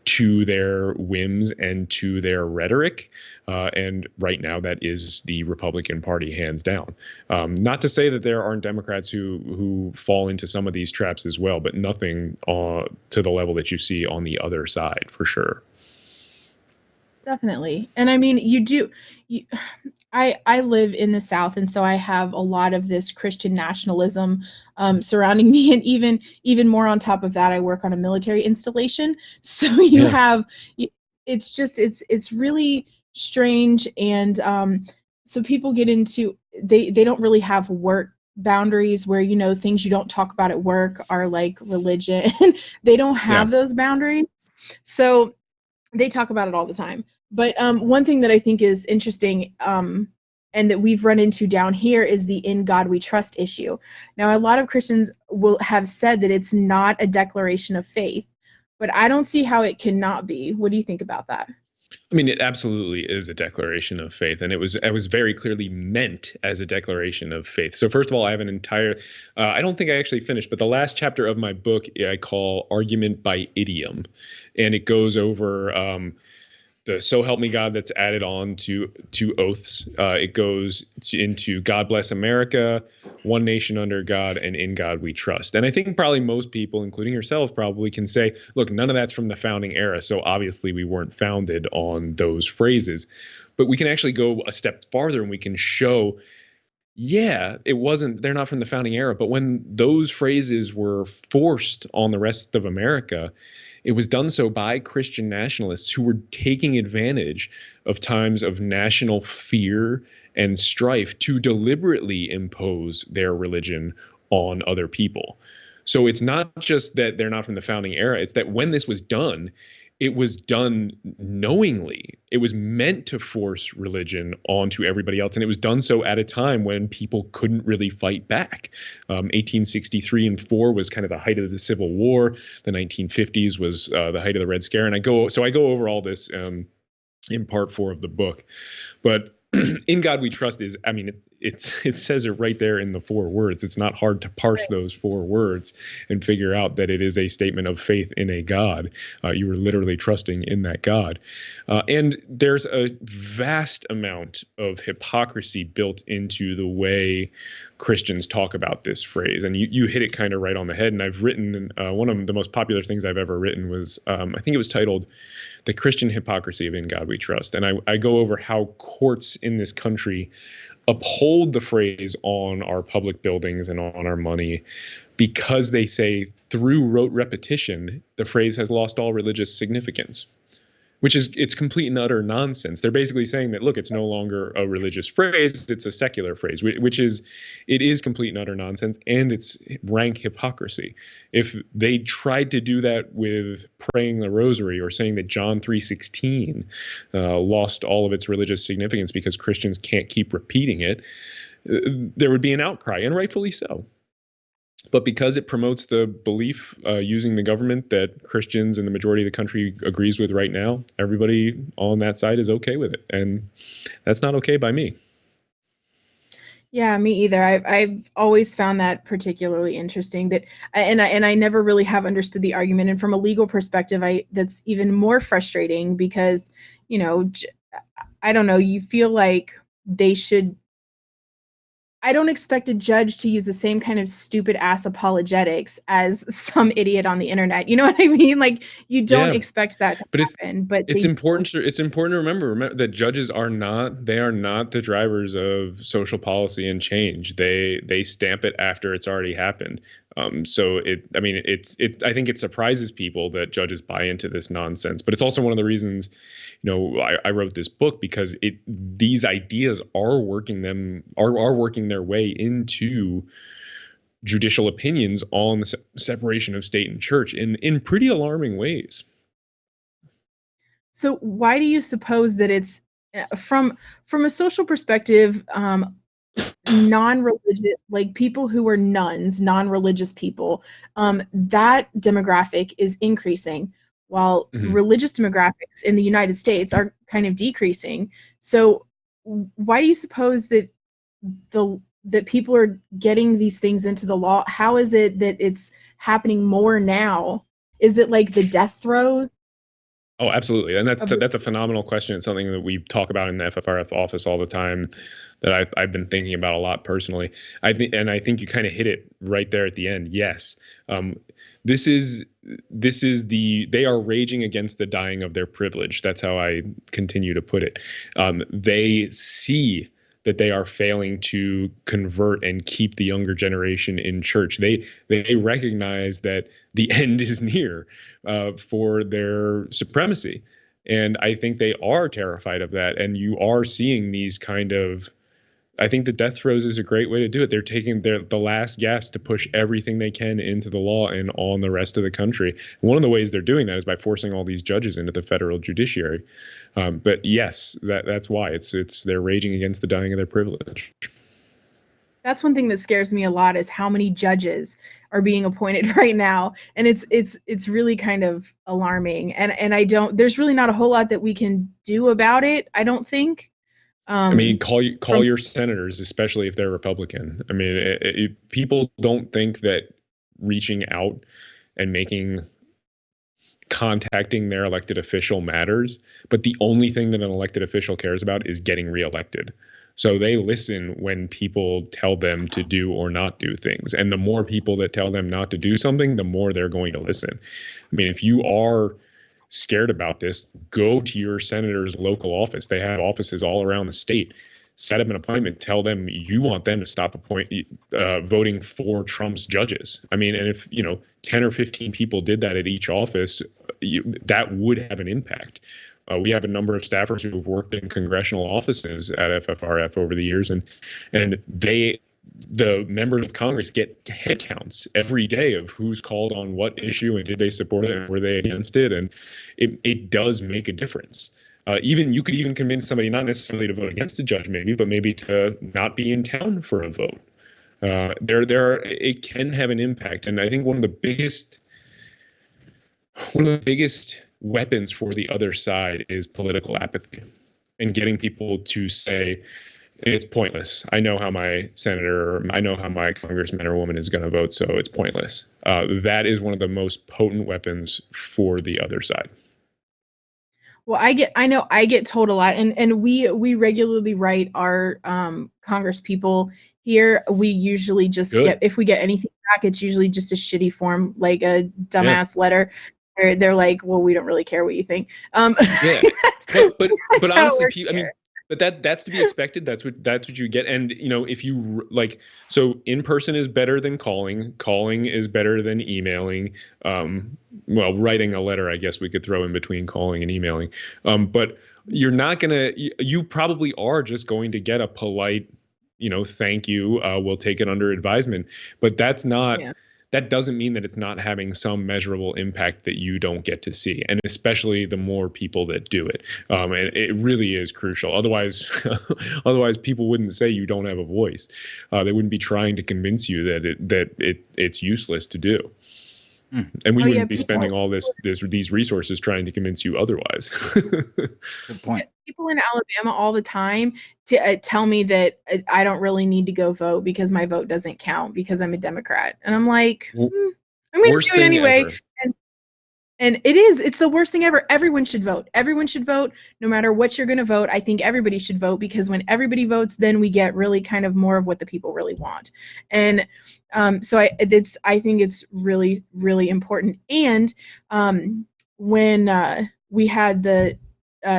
to their whims and to their rhetoric. And right now that is the Republican Party, hands down. Not to say that there aren't Democrats who fall into some of these traps as well, but nothing to the level that you see on the other side, for sure. Definitely. And I mean, I live in the South, and so I have a lot of this Christian nationalism surrounding me. And even more on top of that, I work on a military installation. So it's really strange. And so people get into, they don't really have work boundaries where, things you don't talk about at work are like religion. They don't have those boundaries. So they talk about it all the time. But one thing that I think is interesting and that we've run into down here is the "In God We Trust" issue. Now, a lot of Christians will have said that it's not a declaration of faith, but I don't see how it cannot be. What do you think about that? I mean, it absolutely is a declaration of faith, and it was very clearly meant as a declaration of faith. So first of all, I have an entire, I don't think I actually finished, but the last chapter of my book I call Argument by Idiom, and it goes over the "So help me God" that's added on to oaths. It goes into "God bless America," "One nation under God," and "In God we trust." And I think probably most people, including yourself, probably can say, look, none of that's from the founding era, so obviously we weren't founded on those phrases. But we can actually go a step farther, and we can show Yeah, it wasn't, they're not from the founding era, but when those phrases were forced on the rest of America, it was done so by Christian nationalists who were taking advantage of times of national fear and strife to deliberately impose their religion on other people. So it's not just that they're not from the founding era, it's that when this was done, it was done knowingly. It was meant to force religion onto everybody else. And it was done so at a time when people couldn't really fight back. 1863 and 4 was kind of the height of the Civil War. The 1950s was the height of the Red Scare. And I go over all this in part 4 of the book. But in God we trust is, I mean, it says it right there in the 4 words. It's not hard to parse those 4 words and figure out that it is a statement of faith in a God. You are literally trusting in that God. And there's a vast amount of hypocrisy built into the way Christians talk about this phrase. And you hit it kind of right on the head. And I've written, one of the most popular things I've ever written was, I think it was titled The Christian Hypocrisy of In God We Trust. And I go over how courts in this country uphold the phrase on our public buildings and on our money because they say through rote repetition, the phrase has lost all religious significance, which is, it's complete and utter nonsense. They're basically saying that, look, it's no longer a religious phrase, it's a secular phrase, which is, it is complete and utter nonsense, and it's rank hypocrisy. If they tried to do that with praying the Rosary or saying that John 3:16 lost all of its religious significance because Christians can't keep repeating it, there would be an outcry, and rightfully so. But because it promotes the belief using the government that Christians and the majority of the country agrees with right now, everybody on that side is okay with it. And that's not okay by me. Yeah, me either. I've always found that particularly interesting, that I never really have understood the argument. And from a legal perspective, that's even more frustrating because, you know, I don't know, you feel like they should. I don't expect a judge to use the same kind of stupid ass apologetics as some idiot on the internet. You know what I mean? Like, you don't expect that to happen. But it's important to remember that judges are not the drivers of social policy and change. They stamp it after it's already happened. So I think it surprises people that judges buy into this nonsense. But it's also one of the reasons, I wrote this book, because these ideas are working their way into judicial opinions on the separation of state and church in pretty alarming ways. So why do you suppose that it's from a social perspective, non-religious, like people who are nuns, non-religious people, that demographic is increasing while religious demographics in the United States are kind of decreasing? So why do you suppose that that people are getting these things into the law? How is it that it's happening more now? Is it like the death throes? Oh, absolutely. And that's a phenomenal question. It's something that we talk about in the Ffrf office all the time, that I've been thinking about a lot personally. I think you kind of hit it right there at the end. Yes. They are raging against the dying of their privilege. That's how I continue to put it. They see that they are failing to convert and keep the younger generation in church. They recognize that the end is near for their supremacy. And I think they are terrified of that. And you are seeing these kind of, I think the death throes is a great way to do it. They're taking the last gasp to push everything they can into the law and on the rest of the country. One of the ways they're doing that is by forcing all these judges into the federal judiciary. But yes, that's why they're raging against the dying of their privilege. That's one thing that scares me a lot, is how many judges are being appointed right now. And it's really kind of alarming. And there's really not a whole lot that we can do about it, I don't think. I mean, call your senators, especially if they're Republican. I mean, people don't think that reaching out and contacting their elected official matters, but the only thing that an elected official cares about is getting reelected. So they listen when people tell them to do or not do things. And the more people that tell them not to do something, the more they're going to listen. I mean, if you are scared about this, go to your senator's local office. They have offices all around the state. set up an appointment, tell them you want them to stop voting for Trump's judges. I mean, and if 10 or 15 people did that at each office, that would have an impact. We have a number of staffers who have worked in congressional offices at Ffrf over the years, and the members of Congress get head counts every day of who's called on what issue and did they support it and were they against it, and it does make a difference. You could even convince somebody not necessarily to vote against a judge, but maybe to not be in town for a vote. It can have an impact, and I think one of the biggest weapons for the other side is political apathy, and getting people to say it's pointless. I know how my senator, or I know how my congressman or woman is going to vote, so it's pointless. That is one of the most potent weapons for the other side. Well, I get told a lot, and we regularly write our Congress people here. We usually just if we get anything back, it's usually just a shitty form, like a dumbass letter. They're like, well, we don't really care what you think. Yeah, but honestly, I mean, but that's to be expected. That's what you get. And if you so in person is better than calling. Calling is better than emailing. Well, writing a letter, I guess we could throw in between calling and emailing. But you're not gonna. You probably are just going to get a polite, thank you. We'll take it under advisement. But that's not. Yeah. That doesn't mean that it's not having some measurable impact that you don't get to see, and especially the more people that do it. And it really is crucial. Otherwise people wouldn't say you don't have a voice. They wouldn't be trying to convince you that it's useless to do. And we wouldn't be spending all these resources trying to convince you otherwise. Good point. People in Alabama all the time tell me that I don't really need to go vote because my vote doesn't count because I'm a Democrat. And I'm like, I'm going to do it anyway. And it's the worst thing ever. Everyone should vote. Everyone should vote no matter what you're going to vote. I think everybody should vote because when everybody votes, then we get really kind of more of what the people really want. And so I think it's really, really important. And when we had the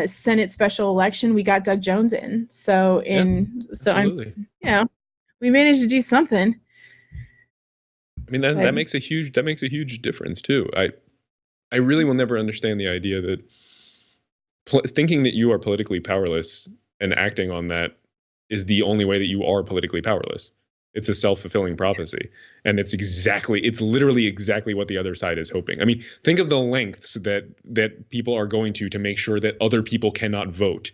Senate special election, we got Doug Jones in. So we managed to do something. I mean, that makes a huge difference too. I really will never understand the idea that thinking that you are politically powerless and acting on that is the only way that you are politically powerless. It's a self-fulfilling prophecy. And it's literally exactly what the other side is hoping. I mean, think of the lengths that people are going to make sure that other people cannot vote.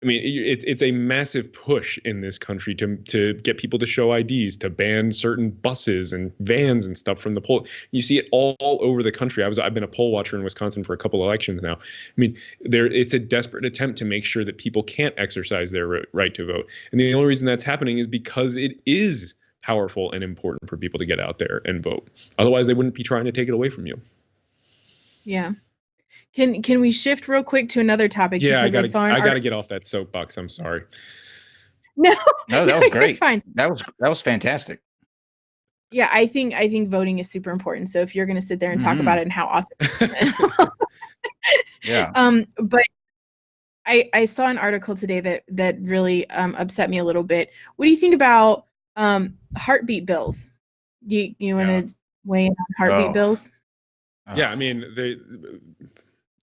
I mean, it's a massive push in this country to get people to show IDs, to ban certain buses and vans and stuff from the poll. You see it all over the country. I've been a poll watcher in Wisconsin for a couple elections now. I mean, it's a desperate attempt to make sure that people can't exercise their right to vote. And the only reason that's happening is because it is powerful and important for people to get out there and vote. Otherwise, they wouldn't be trying to take it away from you. Yeah. Can we shift real quick to another topic? Yeah, I gotta get off that soapbox. I'm sorry. No, that was great. Fine. That was fantastic. Yeah, I think voting is super important. So if you're going to sit there and talk about it and how awesome. Yeah. But I saw an article today that really upset me a little bit. What do you think about heartbeat bills? You want to weigh in on heartbeat bills? Yeah, I mean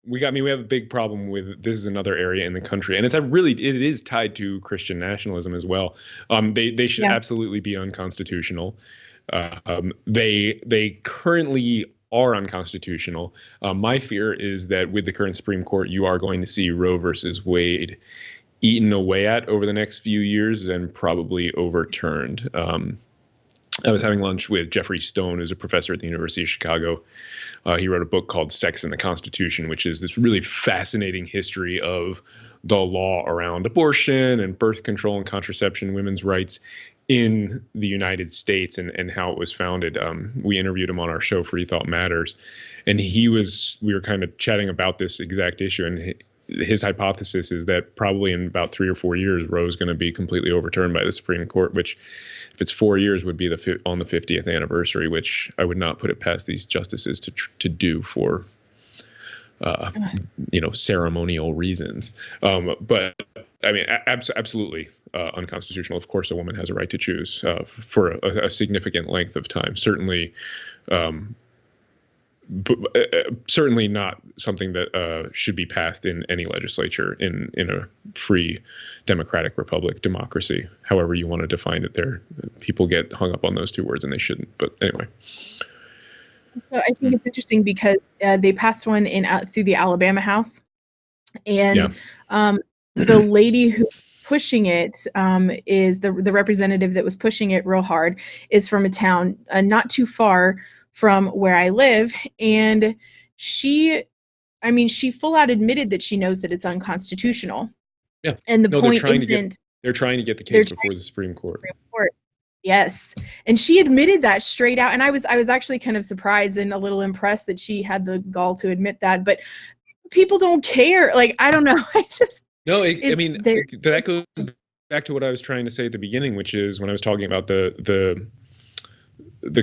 we have a big problem with this. Is another area in the country, and it is tied to Christian nationalism as well. They should absolutely be unconstitutional. They currently are unconstitutional. My fear is that with the current Supreme Court, you are going to see Roe versus Wade eaten away at over the next few years and probably overturned. I was having lunch with Jeffrey Stone, who's a professor at the University of Chicago. He wrote a book called Sex and the Constitution, which is this really fascinating history of the law around abortion and birth control and contraception, women's rights in the United States and how it was founded. We interviewed him on our show, Free Thought Matters. And we were kind of chatting about this exact issue. And his hypothesis is that probably in about 3 or 4 years, Roe is going to be completely overturned by the Supreme Court, which if it's 4 years would be on the 50th anniversary, which I would not put it past these justices to do for ceremonial reasons. But I mean, absolutely unconstitutional. Of course, a woman has a right to choose for a significant length of time. Certainly, certainly not something that should be passed in any legislature in a free democratic republic, democracy, however you want to define it. There, people get hung up on those two words, and they shouldn't. But anyway. So I think it's interesting because they passed one through the Alabama House, and the lady who pushing it is the representative that was pushing it real hard is from a town not too far from where I live, and she full out admitted that she knows that it's unconstitutional. Yeah, and the point they're trying to get the case before the Supreme Court. Yes. And she admitted that straight out. And I was actually kind of surprised and a little impressed that she had the gall to admit that, but people don't care. Like, I don't know. That goes back to what I was trying to say at the beginning, which is when I was talking about the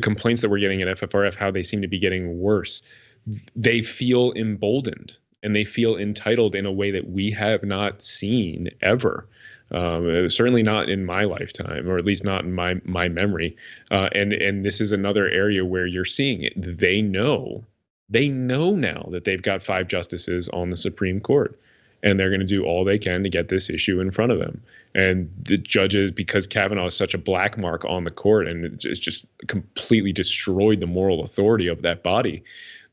complaints that we're getting at Ffrf, how they seem to be getting worse. They feel emboldened and they feel entitled in a way that we have not seen ever. Certainly not in my lifetime, or at least not in my memory. And this is another area where you're seeing it. They know now that they've got 5 justices on the Supreme Court, and they're going to do all they can to get this issue in front of them. And the judges, because Kavanaugh is such a black mark on the court, and it's just completely destroyed the moral authority of that body,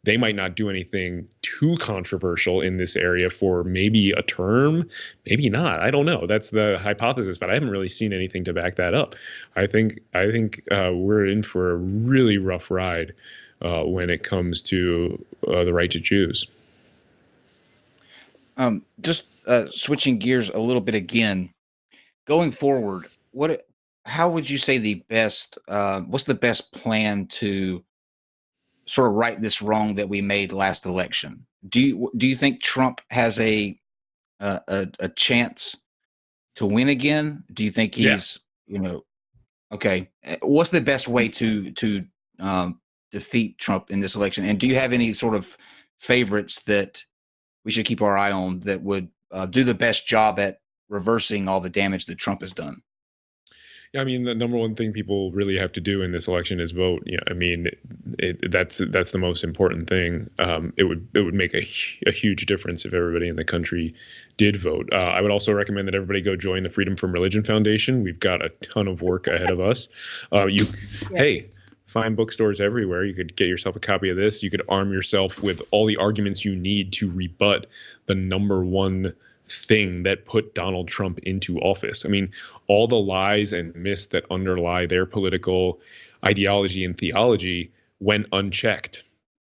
they might not do anything too controversial in this area for maybe a term, maybe not. I don't know. That's the hypothesis, but I haven't really seen anything to back that up. I think we're in for a really rough ride when it comes to the right to choose. Just switching gears a little bit again, going forward, how would you say what's the best plan to sort of right this wrong that we made last election? Do you think Trump has a chance to win again? Do you think he's okay? What's the best way to defeat Trump in this election? And do you have any sort of favorites that we should keep our eye on that would do the best job at reversing all the damage that Trump has done? Yeah, I mean, the number one thing people really have to do in this election is vote. Yeah, I mean, that's the most important thing. It would make a huge difference if everybody in the country did vote. I would also recommend that everybody go join the Freedom from Religion Foundation. We've got a ton of work ahead of us. Hey, find bookstores everywhere. You could get yourself a copy of this. You could arm yourself with all the arguments you need to rebut the number one thing that put Donald Trump into office. I mean, all the lies and myths that underlie their political ideology and theology went unchecked,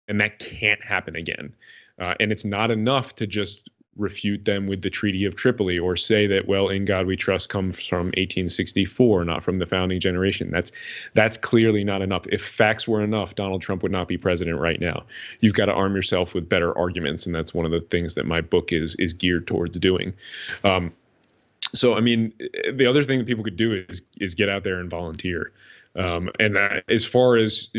and that can't happen again. And it's not enough to just refute them with the Treaty of Tripoli or say that, well, in God we trust comes from 1864, not from the founding generation. That's clearly not enough. If facts were enough, Donald Trump would not be president right now. You've got to arm yourself with better arguments, and that's one of the things that my book is geared towards doing. So, I mean, the other thing that people could do is get out there and volunteer. And as far as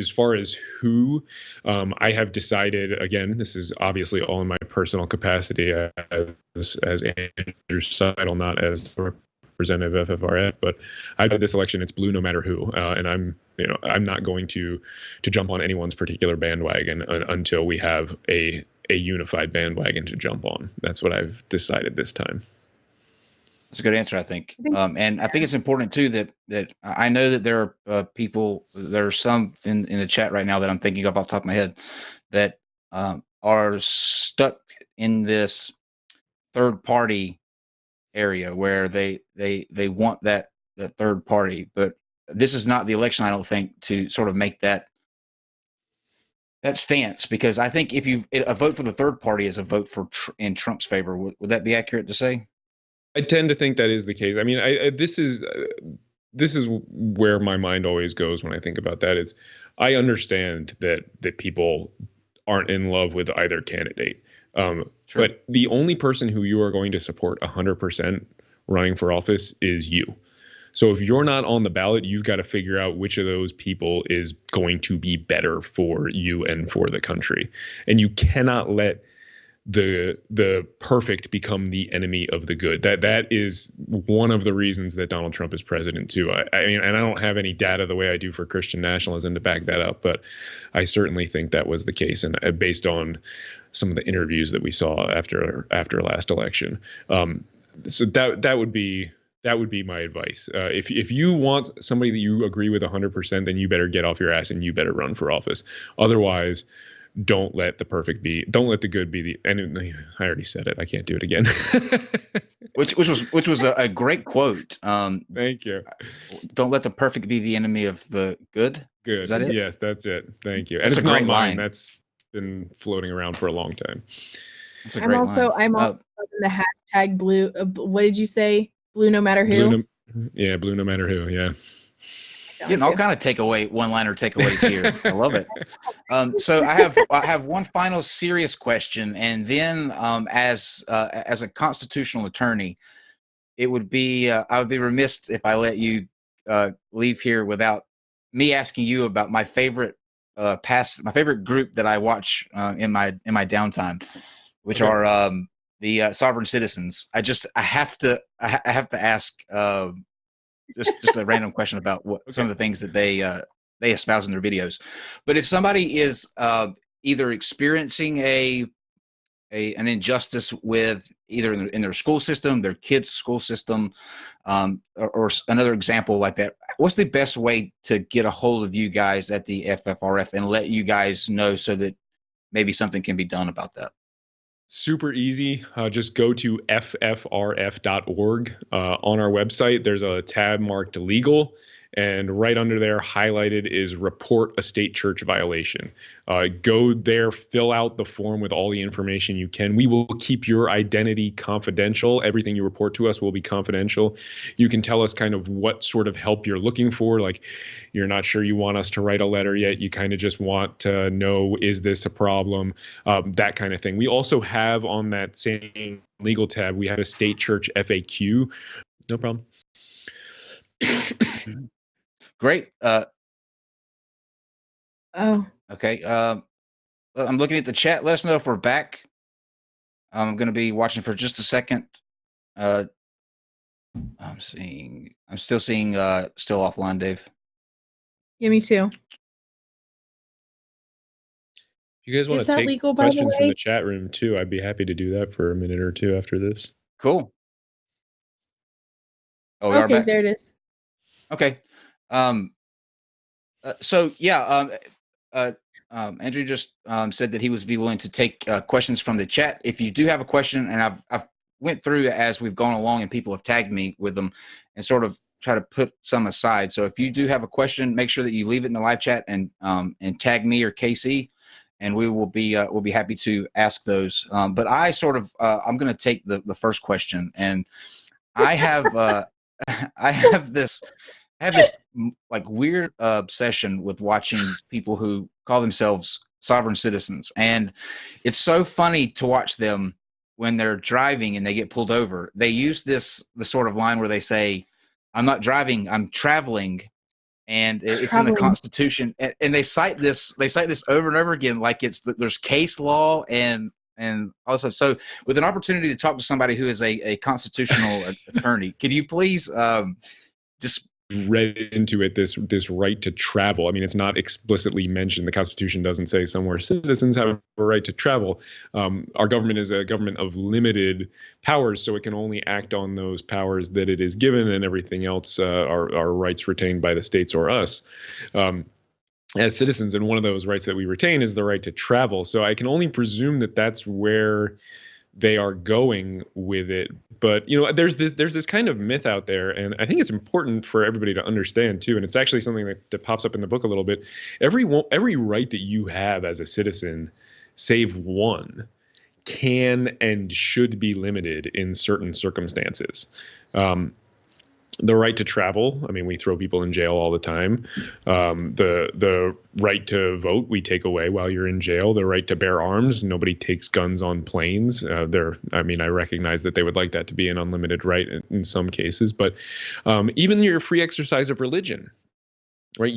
who, I have decided, again, this is obviously all in my personal capacity as Andrew Seidel, not as the representative of Ffrf, but I've had this election, it's blue no matter who. And I'm not going to jump on anyone's particular bandwagon until we have a unified bandwagon to jump on. That's what I've decided this time. That's a good answer, I think. And I think it's important too that I know that there are people, there are some in the chat right now that I'm thinking of off the top of my head that are stuck in this third party area where they want that third party. But this is not the election, I don't think, to sort of make that stance, because I think if a vote for the third party is a vote in Trump's favor. Would that be accurate to say? I tend to think that is the case. I mean, this is where my mind always goes when I think about that. I understand that people aren't in love with either candidate, sure. But the only person who you are going to support 100% running for office is you. So if you're not on the ballot, you've got to figure out which of those people is going to be better for you and for the country. And you cannot let the perfect become the enemy of the good. That is one of the reasons that Donald Trump is president too. I mean, and I don't have any data the way I do for Christian nationalism to back that up, but I certainly think that was the case, and based on some of the interviews that we saw after last election. So that would be my advice. If you want somebody that you agree with 100%, then you better get off your ass and you better run for office. Otherwise, don't let the good be the. And I already said it. I can't do it again. which was a great quote. Thank you. Don't let the perfect be the enemy of the good. Good. Is that it? Yes, that's it. Thank you. That's and it's not mine. Line. That's been floating around for a long time. That's a great line. I'm also loving the hashtag blue. What did you say? Blue no matter who. Blue no matter who. Yeah. Getting all kind of one-liner takeaways here. I love it. So I have one final serious question, and then as a constitutional attorney, it would be I would be remiss if I let you leave here without me asking you about my favorite group that I watch in my downtime, which are the Sovereign Citizens. I have to ask. Just a random question about some of the things that they espouse in their videos. But if somebody is either experiencing an injustice with either in their school system, their kids' school system, or another example like that, what's the best way to get a hold of you guys at the Ffrf and let you guys know so that maybe something can be done about that? Super easy. Just go to ffrf.org. On our website, there's a tab marked legal, and right under there, highlighted, is report a state church violation. Go there, fill out the form with all the information you can. We will keep your identity confidential. Everything you report to us will be confidential. You can tell us kind of what sort of help you're looking for. Like, you're not sure you want us to write a letter yet. You kind of just want to know, is this a problem? That kind of thing. We also have on that same legal tab, we have a state church FAQ. No problem. Great. Okay. I'm looking at the chat. Let us know if we're back. I'm going to be watching for just a second. I'm still seeing still offline, Dave. Yeah, me too. If you guys want to take legal, questions from the chat room too, I'd be happy to do that for a minute or two after this. Cool. Oh, we okay, are back. There it is. Okay. So yeah, Andrew just said that he would be willing to take questions from the chat. If you do have a question, and I've went through as we've gone along, and people have tagged me with them, and sort of try to put some aside. So if you do have a question, make sure that you leave it in the live chat and tag me or KC, and we'll be happy to ask those. But I sort of I'm going to take the first question, and I have I have this like weird obsession with watching people who call themselves sovereign citizens, and it's so funny to watch them when they're driving and they get pulled over. They use the sort of line where they say, "I'm not driving, I'm traveling," and it's in the Constitution, and they cite this over and over again, like there's case law and also. So with an opportunity to talk to somebody who is a constitutional attorney, could you please just read into it this right to travel? I mean, it's not explicitly mentioned. The Constitution doesn't say somewhere citizens have a right to travel. Our government is a government of limited powers, so it can only act on those powers that it is given, and everything else are rights retained by the states or us as citizens. And one of those rights that we retain is the right to travel. So I can only presume that that's where they are going with it. But there's this kind of myth out there, and I think it's important for everybody to understand too. And it's actually something that pops up in the book a little bit. Every right that you have as a citizen, save one, can and should be limited in certain circumstances. The right to travel, I mean, we throw people in jail all the time. The right to vote, we take away while you're in jail. The right to bear arms, nobody takes guns on planes. I recognize that they would like that to be an unlimited right in some cases, but even your free exercise of religion, right?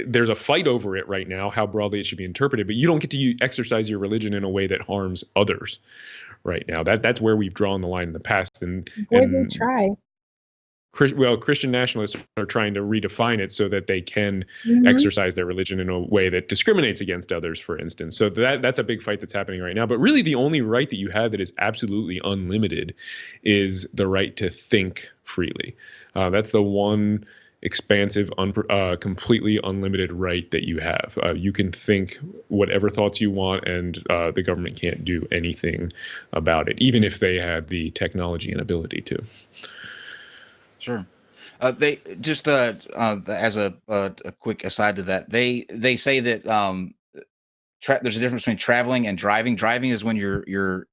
there's a fight over it right now, how broadly it should be interpreted, but you don't get to exercise your religion in a way that harms others right now. That's where we've drawn the line in the past. And they try. Well, Christian nationalists are trying to redefine it so that they can exercise their religion in a way that discriminates against others, for instance. So that's a big fight that's happening right now. But really, the only right that you have that is absolutely unlimited is the right to think freely. That's the one expansive, completely unlimited right that you have. You can think whatever thoughts you want, and the government can't do anything about it, even if they had the technology and ability to. Sure. They just as a quick aside to that, they say that there's a difference between traveling and driving. Driving is when you're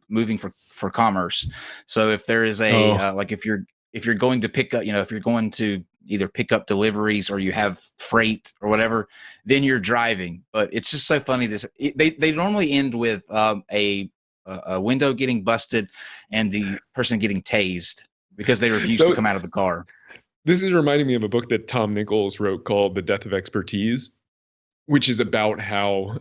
moving for commerce. So if there is a like if you're going to pick up, if you're going to either pick up deliveries or you have freight or whatever, then you're driving. But it's just so funny they normally end with a window getting busted and the person getting tased because they refuse to come out of the car. This is reminding me of a book that Tom Nichols wrote called The Death of Expertise, which is about how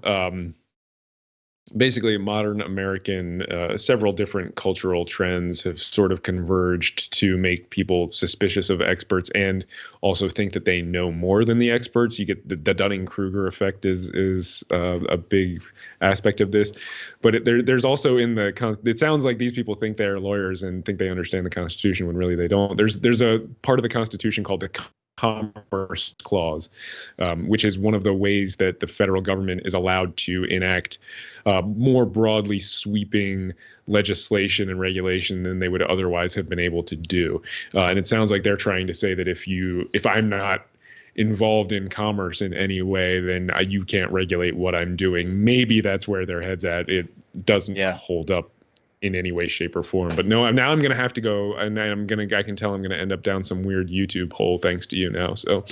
basically modern American, several different cultural trends have sort of converged to make people suspicious of experts and also think that they know more than the experts. You get the Dunning-Kruger effect is a big aspect of this. But there's also it sounds like these people think they're lawyers and think they understand the Constitution when really they don't. There's a part of the Constitution called the Commerce Clause, which is one of the ways that the federal government is allowed to enact more broadly sweeping legislation and regulation than they would otherwise have been able to do. And it sounds like they're trying to say that if I'm not involved in commerce in any way, then you can't regulate what I'm doing. Maybe that's where their head's at. It doesn't hold up in any way, shape, or form. But no, now I'm going to have to go, and I can tell I'm going to end up down some weird YouTube hole thanks to you now. So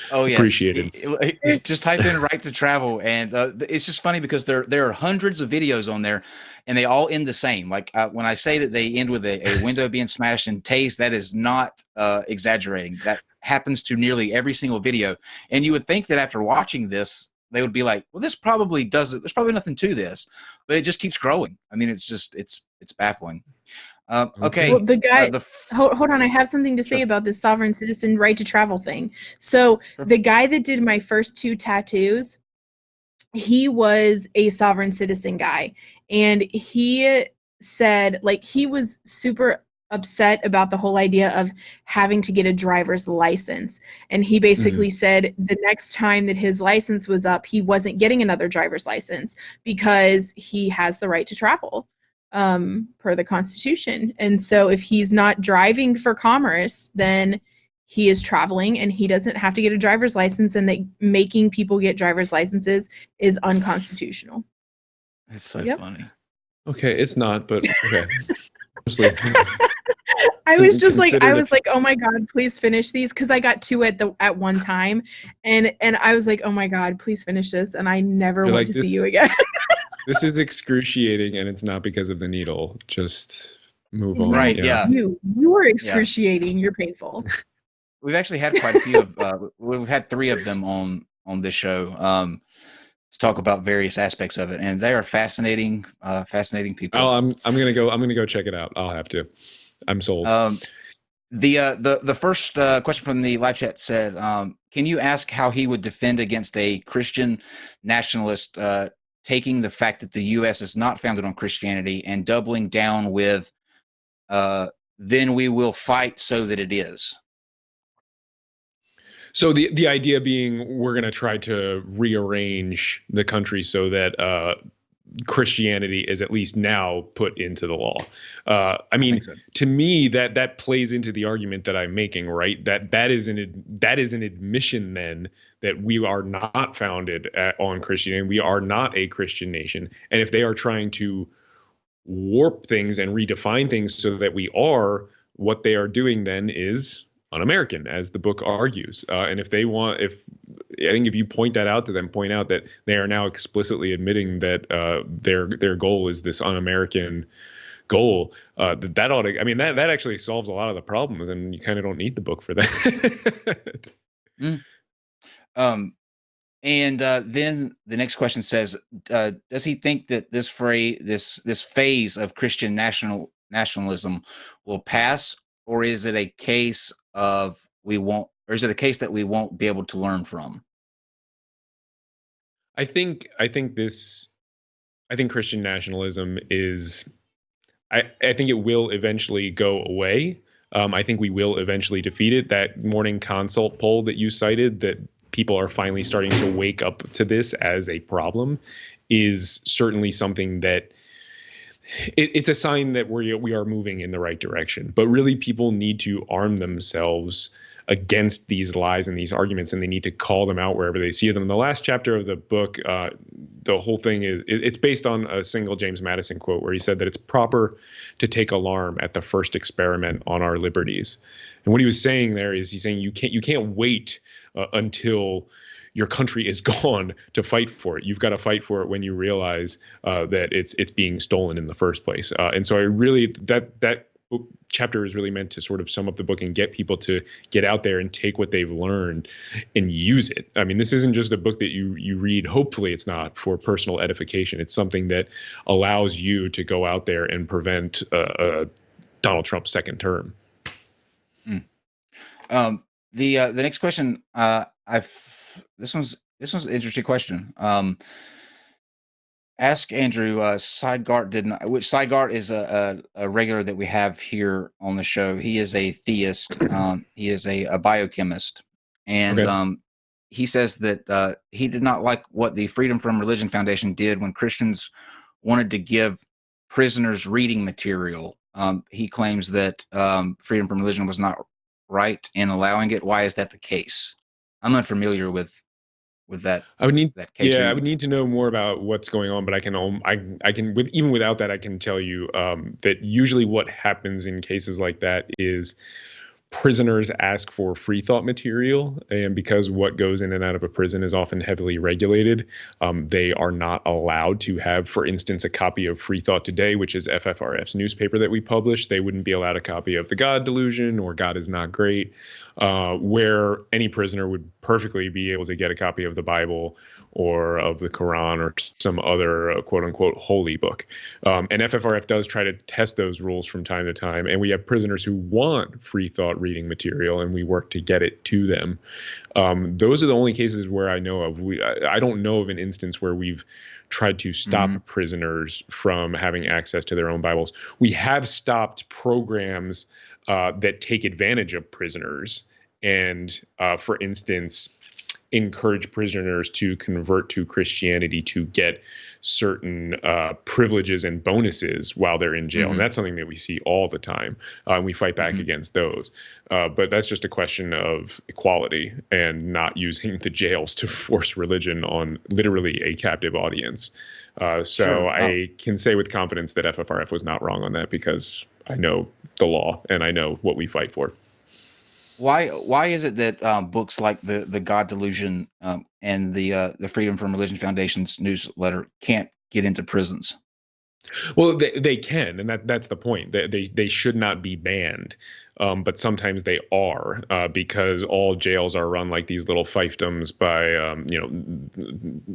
appreciate it. Just type in right to travel. And it's just funny because there are hundreds of videos on there and they all end the same. Like when I say that they end with a window being smashed and tased, that is not exaggerating. That happens to nearly every single video. And you would think that after watching this, they would be like, well, there's probably nothing to this, but it just keeps growing. I mean, it's baffling. Okay. Well, the guy, hold on. I have something to say about this sovereign citizen right to travel thing. So the guy that did my first 2 tattoos, he was a sovereign citizen guy. And he said, like, he was super upset about the whole idea of having to get a driver's license. And he basically said the next time that his license was up, he wasn't getting another driver's license because he has the right to travel per the Constitution. And so if he's not driving for commerce, then he is traveling and he doesn't have to get a driver's license, and that making people get driver's licenses is unconstitutional. It's so funny. Okay, it's not, but okay. I was like, oh my God, please finish these, because I got 2 at one time, and I was like, oh my God, please finish this, and I never want to see you again. This is excruciating, and it's not because of the needle. Just move on. Right? Yeah. You are excruciating. You're painful. We've actually had quite a few of. We've had 3 of them on this show to talk about various aspects of it, and they are fascinating people. Oh, I'm gonna go check it out. I'll have to. I'm sold. The first question from the live chat said, can you ask how he would defend against a Christian nationalist taking the fact that the U.S. is not founded on Christianity and doubling down with, then we will fight so that it is? So the idea being we're going to try to rearrange the country so that Christianity is at least now put into the law. I mean, to me, that plays into the argument that I'm making, right? That is an admission then that we are not founded on Christianity. We are not a Christian nation. And if they are trying to warp things and redefine things so that we are, what they are doing then is un-American, as the book argues. And if you point that out to them, point out that they are now explicitly admitting that their goal is this un-American goal, that ought to, I mean, that actually solves a lot of the problems, and you kind of don't need the book for that. And then the next question says, does he think that this phase of Christian nationalism will pass, or is it a case of that we won't be able to learn from? I think Christian nationalism is. I think it will eventually go away. I think we will eventually defeat it. That morning consult poll that you cited, that people are finally starting to wake up to this as a problem, is certainly something that it's a sign that we are moving in the right direction. But really, people need to arm themselves against these lies and these arguments, and they need to call them out wherever they see them. The last chapter of the book, the whole thing it's based on a single James Madison quote where he said that it's proper to take alarm at the first experiment on our liberties. And what he was saying there is he's saying you can't wait until your country is gone to fight for it. You've got to fight for it when you realize that it's being stolen in the first place. And so I really that chapter is really meant to sort of sum up the book and get people to get out there and take what they've learned and use it. I mean, this isn't just a book that you read. Hopefully it's not for personal edification. It's something that allows you to go out there and prevent Donald Trump's second term. The next question, this one's an interesting question. Ask Andrew. Seidel did not. Which Seidel is a regular that we have here on the show. He is a theist. He is a biochemist, and okay. He says that he did not like what the Freedom from Religion Foundation did when Christians wanted to give prisoners reading material. He claims that Freedom from Religion was not right in allowing it. Why is that the case? I'm unfamiliar with that. I would need that case. Yeah, I would need to know more about what's going on, but I can even without that, I can tell you that usually what happens in cases like that is prisoners ask for free thought material, and because what goes in and out of a prison is often heavily regulated, they are not allowed to have, for instance, a copy of Free Thought Today, which is FFRF's newspaper that we publish. They wouldn't be allowed a copy of The God Delusion or God is Not Great, where any prisoner would perfectly be able to get a copy of the Bible or of the Quran or some other quote unquote holy book. And FFRF does try to test those rules from time to time. And we have prisoners who want free thought reading material, and we work to get it to them. Those are the only cases where I know of. I don't know of an instance where we've tried to stop prisoners from having access to their own Bibles. We have stopped programs that take advantage of prisoners and, for instance, encourage prisoners to convert to Christianity to get certain privileges and bonuses while they're in jail. And that's something that we see all the time. We fight back against those. But that's just a question of equality and not using the jails to force religion on literally a captive audience. So I can say with confidence that FFRF was not wrong on that, because I know the law and I know what we fight for. Why is it that books like the God Delusion and the Freedom from Religion Foundation's newsletter can't get into prisons? Well, they can, and that's the point. They should not be banned, but sometimes they are, because all jails are run like these little fiefdoms by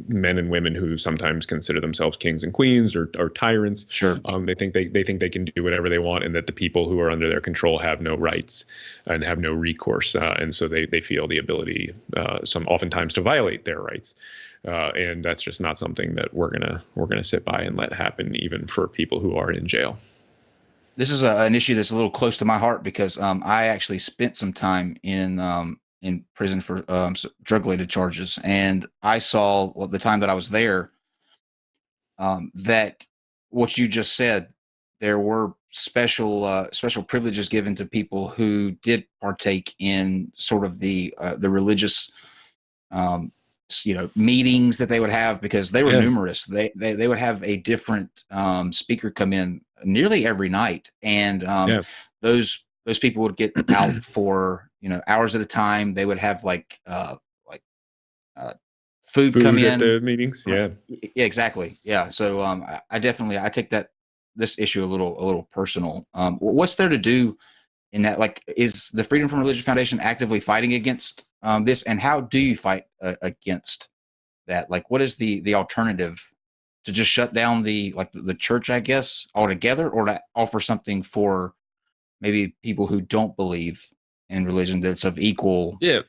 men and women who sometimes consider themselves kings and queens or tyrants. Sure. They think they can do whatever they want, and that the people who are under their control have no rights and have no recourse, and so they feel the ability oftentimes to violate their rights. And that's just not something that we're gonna sit by and let happen, even for people who are in jail. This is an issue that's a little close to my heart, because I actually spent some time in prison for drug-related charges, and I saw the time that I was there that what you just said, there were special privileges given to people who did partake in sort of the religious meetings that they would have, because they were numerous. They would have a different speaker come in nearly every night, and those people would get out for hours at a time. They would have food come in at the meetings. Yeah, exactly. Yeah. So I take this issue a little personal. What's there to do in that? Like, is the Freedom from Religion Foundation actively fighting against this, and how do you fight against that? Like, what is the alternative? To just shut down the church, I guess, altogether, or to offer something for maybe people who don't believe in religion that's of equal. Yeah.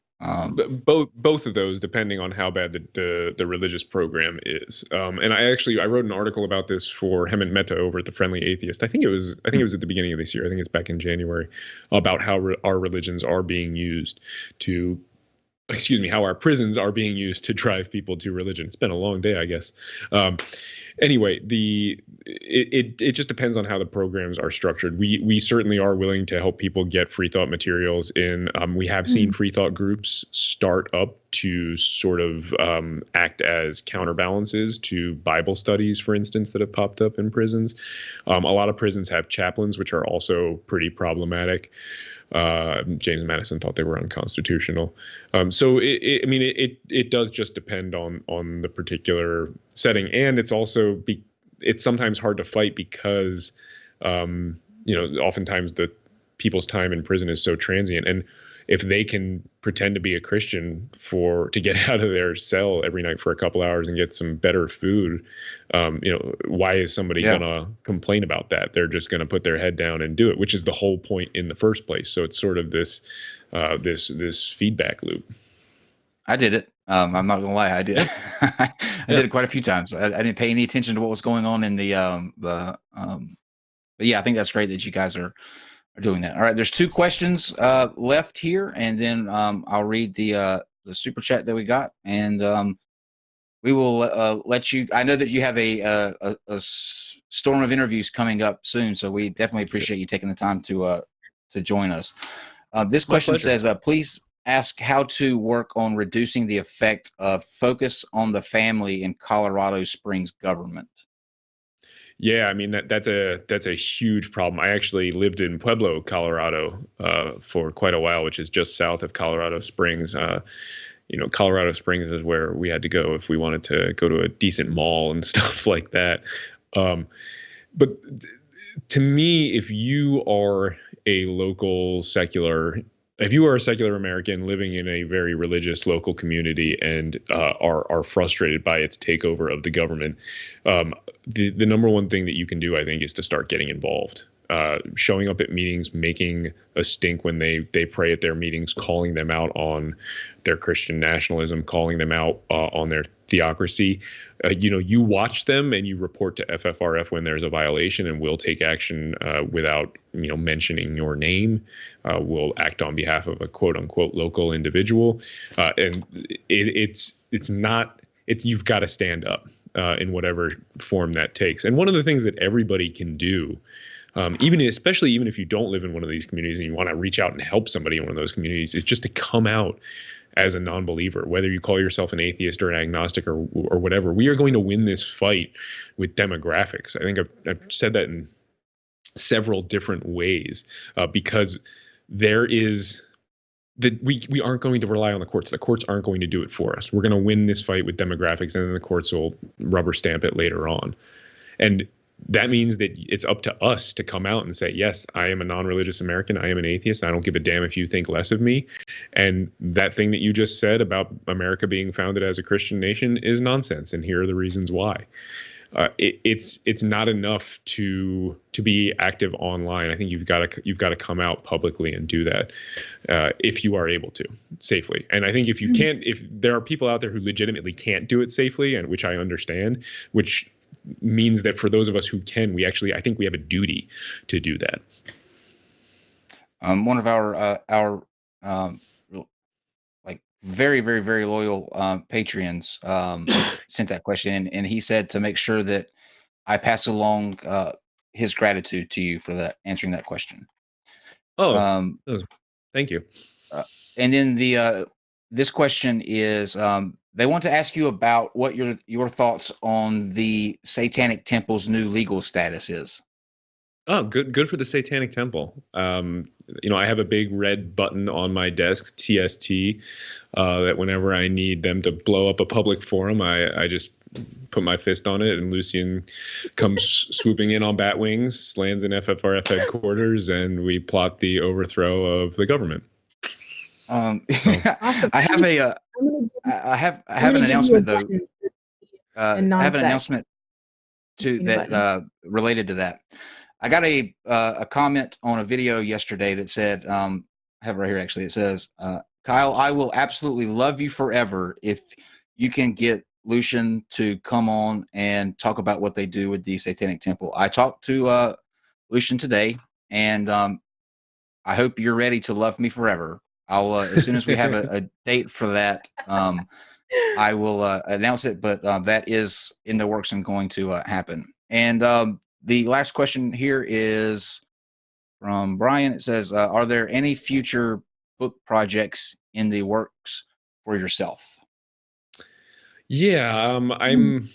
Both of those, depending on how bad the religious program is. And I wrote an article about this for Hemant Mehta over at the Friendly Atheist. I think it was at the beginning of this year. I think it's back in January, about how our religions are being used to. How our prisons are being used to drive people to religion. It's been a long day, I guess. Anyway, it just depends on how the programs are structured. We certainly are willing to help people get free thought materials in. We have seen free thought groups start up to sort of act as counterbalances to Bible studies, for instance, that have popped up in prisons. A lot of prisons have chaplains, which are also pretty problematic. James Madison thought they were unconstitutional. So it does just depend on the particular setting, and it's also it's sometimes hard to fight because oftentimes the people's time in prison is so transient, and if they can pretend to be a Christian to get out of their cell every night for a couple hours and get some better food, why is somebody gonna complain about that? They're just gonna put their head down and do it, which is the whole point in the first place. So it's sort of this feedback loop. I did it. I'm not gonna lie, I did. I did it quite a few times. I didn't pay any attention to what was going on in but yeah, I think that's great that you guys are doing that. All right, there's 2 questions left here, and then I'll read the super chat that we got, and we will let you. I know that you have a storm of interviews coming up soon, so we definitely appreciate you taking the time to join us. This question says, please ask how to work on reducing the effect of focus on the family in Colorado Springs government. Yeah, I mean that's a huge problem. I actually lived in Pueblo, Colorado, for quite a while, which is just south of Colorado Springs. Colorado Springs is where we had to go if we wanted to go to a decent mall and stuff like that. But to me, if you are a secular American living in a very religious local community and are frustrated by its takeover of the government, the number one thing that you can do, I think, is to start getting involved. Showing up at meetings, making a stink when they pray at their meetings, calling them out on their Christian nationalism, calling them out on their theocracy. You watch them and you report to Ffrf when there's a violation, and we'll take action without mentioning your name. We'll act on behalf of a quote unquote local individual, and you've got to stand up in whatever form that takes. And one of the things that everybody can do, especially if you don't live in one of these communities and you want to reach out and help somebody in one of those communities, is just to come out as a non-believer, whether you call yourself an atheist or an agnostic or whatever. We are going to win this fight with demographics. I think I've said that in several different ways, because there is that we aren't going to rely on the courts. The courts aren't going to do it for us. We're going to win this fight with demographics, and then the courts will rubber stamp it later on. And that means that it's up to us to come out and say, yes, I am a non-religious American. I am an atheist. I don't give a damn if you think less of me. And that thing that you just said about America being founded as a Christian nation is nonsense. And here are the reasons why. It's not enough to be active online. I think you've got to come out publicly and do that if you are able to safely. And I think if you can't, if there are people out there who legitimately can't do it safely, and which I understand, which means that for those of us who can, I think we have a duty to do that. One of our very, very, very loyal Patreons sent that question, and he said to make sure that I along his gratitude to you for answering that question. Thank you. And then this question is, they want to ask you about what your thoughts on the Satanic Temple's new legal status is. Oh, good for the Satanic Temple. I have a big red button on my desk, TST, that whenever I need them to blow up a public forum, I just put my fist on it, and Lucian comes swooping in on bat wings, lands in FFRF headquarters, and we plot the overthrow of the government. Awesome. I have a I have an announcement though. I have an announcement related to that. I got a comment on a video yesterday that said, I have it right here actually. It says, Kyle, I will absolutely love you forever if you can get Lucian to come on and talk about what they do with the Satanic Temple. I talked to Lucian today, and I hope you're ready to love me forever. I'll as soon as we have a date for that, I will announce it, but that is in the works and going to happen. And the last question here is from Brian. It says, are there any future book projects in the works for yourself? Yeah, I'm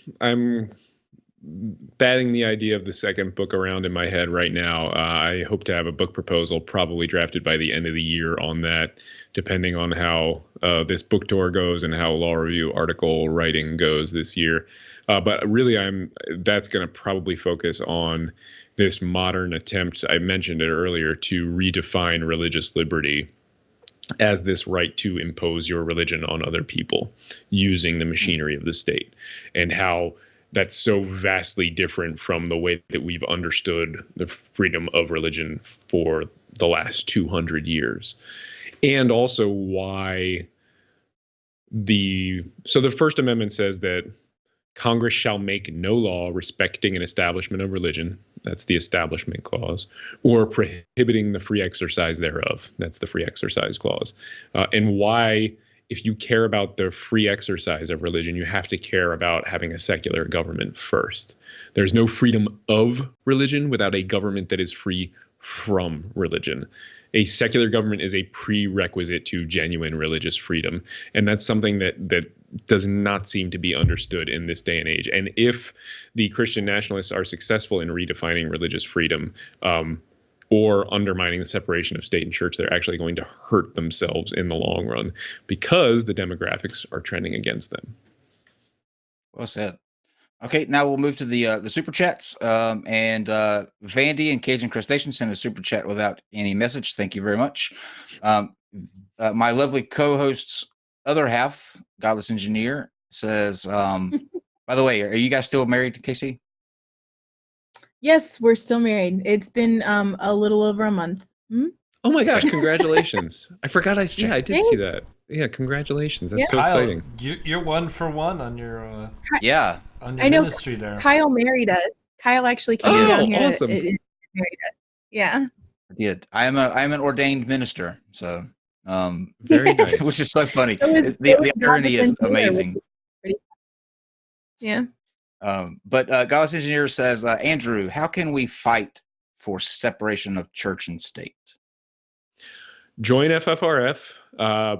batting the idea of the second book around in my head right now. I hope to have a book proposal probably drafted by the end of the year on that, depending on how this book tour goes and how law review article writing goes this year. But really, that's going to probably focus on this modern attempt, I mentioned it earlier, to redefine religious liberty as this right to impose your religion on other people using the machinery of the state, and how that's so vastly different from the way that we've understood the freedom of religion for the last 200 years. And also why the First Amendment says that Congress shall make no law respecting an establishment of religion. That's the Establishment Clause, or prohibiting the free exercise thereof. That's the Free Exercise Clause. And why, if you care about the free exercise of religion, you have to care about having a secular government first. There's no freedom of religion without a government that is free from religion. A secular government is a prerequisite to genuine religious freedom. And that's something that does not seem to be understood in this day and age. And if the Christian nationalists are successful in redefining religious freedom, or undermining the separation of state and church, they're actually going to hurt themselves in the long run, because the demographics are trending against them. Well said. Okay, now we'll move to the super chats. And Vandy and Cajun Crustacean sent a super chat without any message. Thank you very much. My lovely co-host's other half, Godless Engineer, says, by the way, are you guys still married, Casey? Yes, we're still married. It's been a little over a month. Oh my gosh, congratulations. I forgot I did see that. Yeah, congratulations. That's so Kyle, exciting. You're 1 for 1 on your on your ministry there. Kyle married us. Kyle actually came down here. Awesome. And married us. Yeah. I did. I am an ordained minister, so very nice. Which is so funny. The irony is amazing. Yeah. But Godless Engineer says, Andrew, how can we fight for separation of church and state? Join Ffrf. I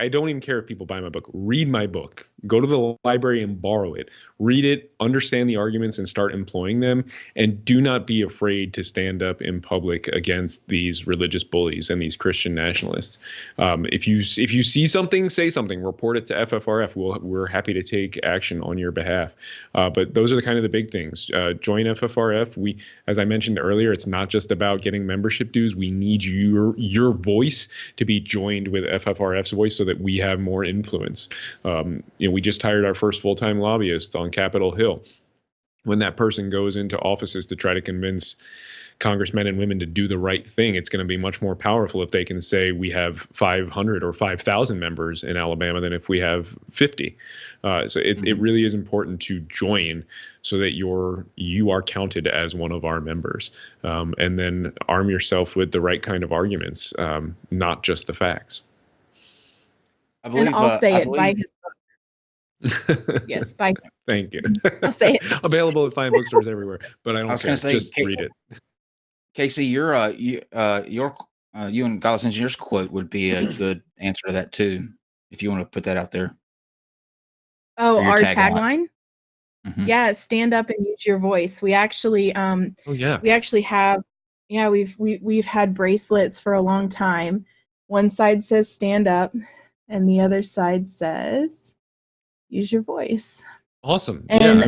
don't even care if people buy my book. Read my book. Go to the library and borrow it. Read it, understand the arguments, and start employing them. And do not be afraid to stand up in public against these religious bullies and these Christian nationalists. If you see something, say something. Report it to Ffrf. We're happy to take action on your behalf. But those are the big things. Join Ffrf. As I mentioned earlier, it's not just about getting membership dues. We need your voice to be joined with FFRF's voice so that we have more influence. We just hired our first full-time lobbyist on Capitol Hill. When that person goes into offices to try to convince congressmen and women to do the right thing, it's going to be much more powerful if they can say we have 500 or 5,000 members in Alabama than if we have 50. So it really is important to join so that you are counted as one of our members, and then arm yourself with the right kind of arguments, not just the facts. I believe, and I'll say it by his book. Yes, by. Thank you. I'll say it. Available at fine bookstores everywhere, but I was going to say, just read it. Casey, you and Godless Engineer's quote would be a good answer to that too, if you want to put that out there. Oh, our tagline? Mm-hmm. Yeah, stand up and use your voice. We actually we've had bracelets for a long time. One side says stand up and the other side says use your voice. Awesome. And,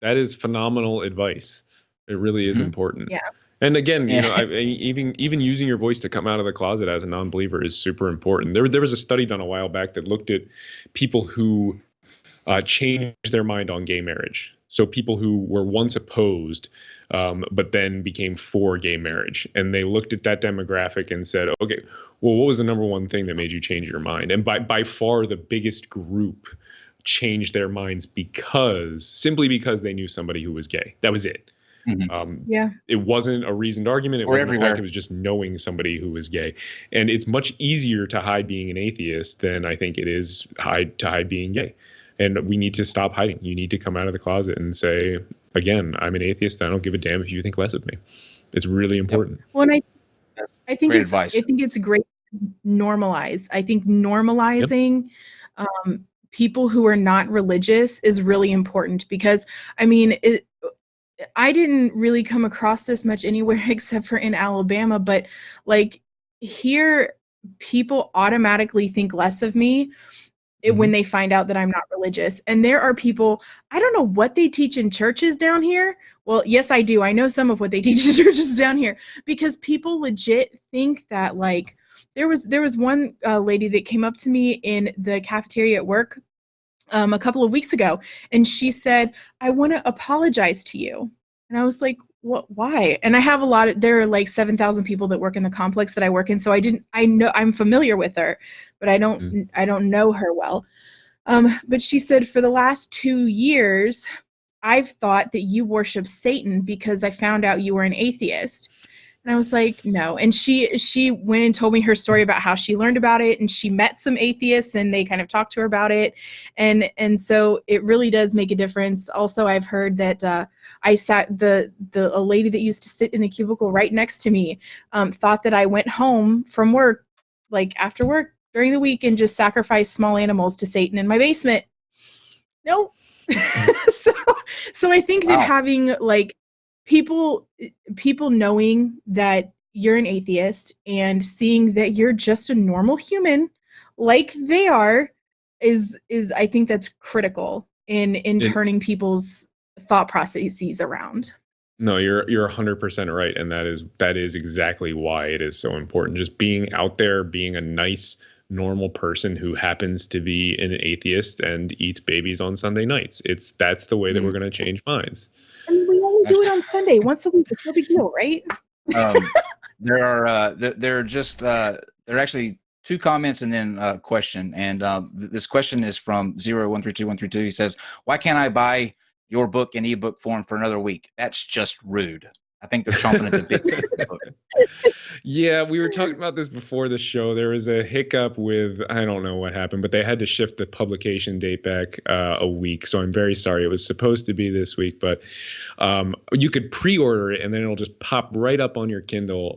that is phenomenal advice. It really is important. Yeah. And again, even using your voice to come out of the closet as a non-believer is super important. There was a study done a while back that looked at people who changed their mind on gay marriage. So people who were once opposed, but then became for gay marriage. And they looked at that demographic and said, okay, well, what was the number one thing that made you change your mind? And by far the biggest group changed their minds simply because they knew somebody who was gay. That was it. It wasn't a reasoned argument. It wasn't a fact. It was just knowing somebody who was gay. And it's much easier to hide being an atheist than I think it is to hide being gay. And we need to stop hiding. You need to come out of the closet and say, again, I'm an atheist. I don't give a damn if you think less of me. It's really important. Well, and I think it's great to normalize. I think normalizing people who are not religious is really important, because I mean, I didn't really come across this much anywhere except for in Alabama, but like here, people automatically think less of me when they find out that I'm not religious. And there are people, I don't know what they teach in churches down here. Well, yes, I do. I know some of what they teach in churches down here, because people legit think that, like, there was one lady that came up to me in the cafeteria at work a couple of weeks ago, and she said, I want to apologize to you. And I was like, what, why? And I have there are like 7,000 people that work in the complex that I work in. So I'm familiar with her, but I don't know her well. But she said, for the last 2 years, I've thought that you worship Satan because I found out you were an atheist. And I was like, no. And she went and told me her story about how she learned about it, and she met some atheists and they kind of talked to her about it. And so it really does make a difference. Also, I've heard that a lady that used to sit in the cubicle right next to me thought that I went home from work, like after work during the week, and just sacrificed small animals to Satan in my basement. Nope. So I think that having like people knowing that you're an atheist and seeing that you're just a normal human like they are is I think that's critical in turning people's thought processes around. No, you're 100% right, and that is exactly why it is so important. Just being out there, being a nice, normal person who happens to be an atheist and eats babies on Sunday nights. That's the way that we're going to change minds. I mean, we only do it on Sunday, once a week. It's no big deal, right? There are actually 2 comments and then a question. And this question is from 0132-132. He says, "Why can't I buy your book in ebook form for another week? That's just rude." I think they're chomping at the bit. Yeah, we were talking about this before the show. There was a hiccup with, I don't know what happened, but they had to shift the publication date back a week. So I'm very sorry. It was supposed to be this week, but you could pre-order it and then it'll just pop right up on your Kindle,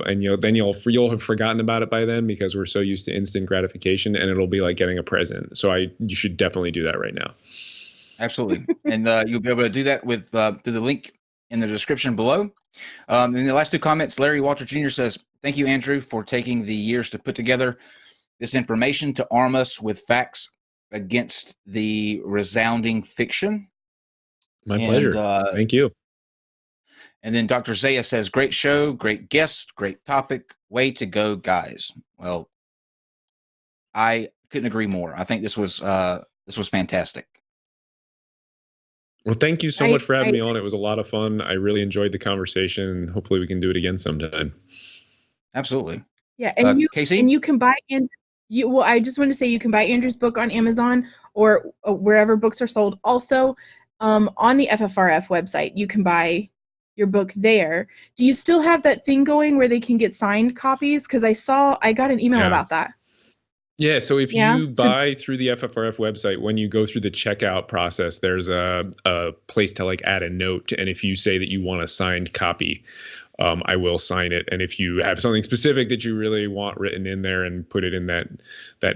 and you'll have forgotten about it by then, because we're so used to instant gratification, and it'll be like getting a present. So you should definitely do that right now. Absolutely, and you'll be able to do that with through the link in the description below. In the last 2 comments, Larry Walter Jr. says, "Thank you, Andrew, for taking the years to put together this information to arm us with facts against the resounding fiction." My pleasure. Thank you. And then Dr. Zaya says, "Great show, great guest, great topic. Way to go, guys." Well, I couldn't agree more. I think this was fantastic. Well, thank you so much for having me on. It was a lot of fun. I really enjoyed the conversation, and hopefully we can do it again sometime. Absolutely. Yeah, and Casey? And you can buy I just want to say you can buy Andrew's book on Amazon or wherever books are sold. Also, on the Ffrf website, you can buy your book there. Do you still have that thing going where they can get signed copies? Because I got an email about that. Yeah, so if you buy through the Ffrf website, when you go through the checkout process, there's a place to like add a note. And if you say that you want a signed copy, I will sign it. And if you have something specific that you really want written in there and put it in that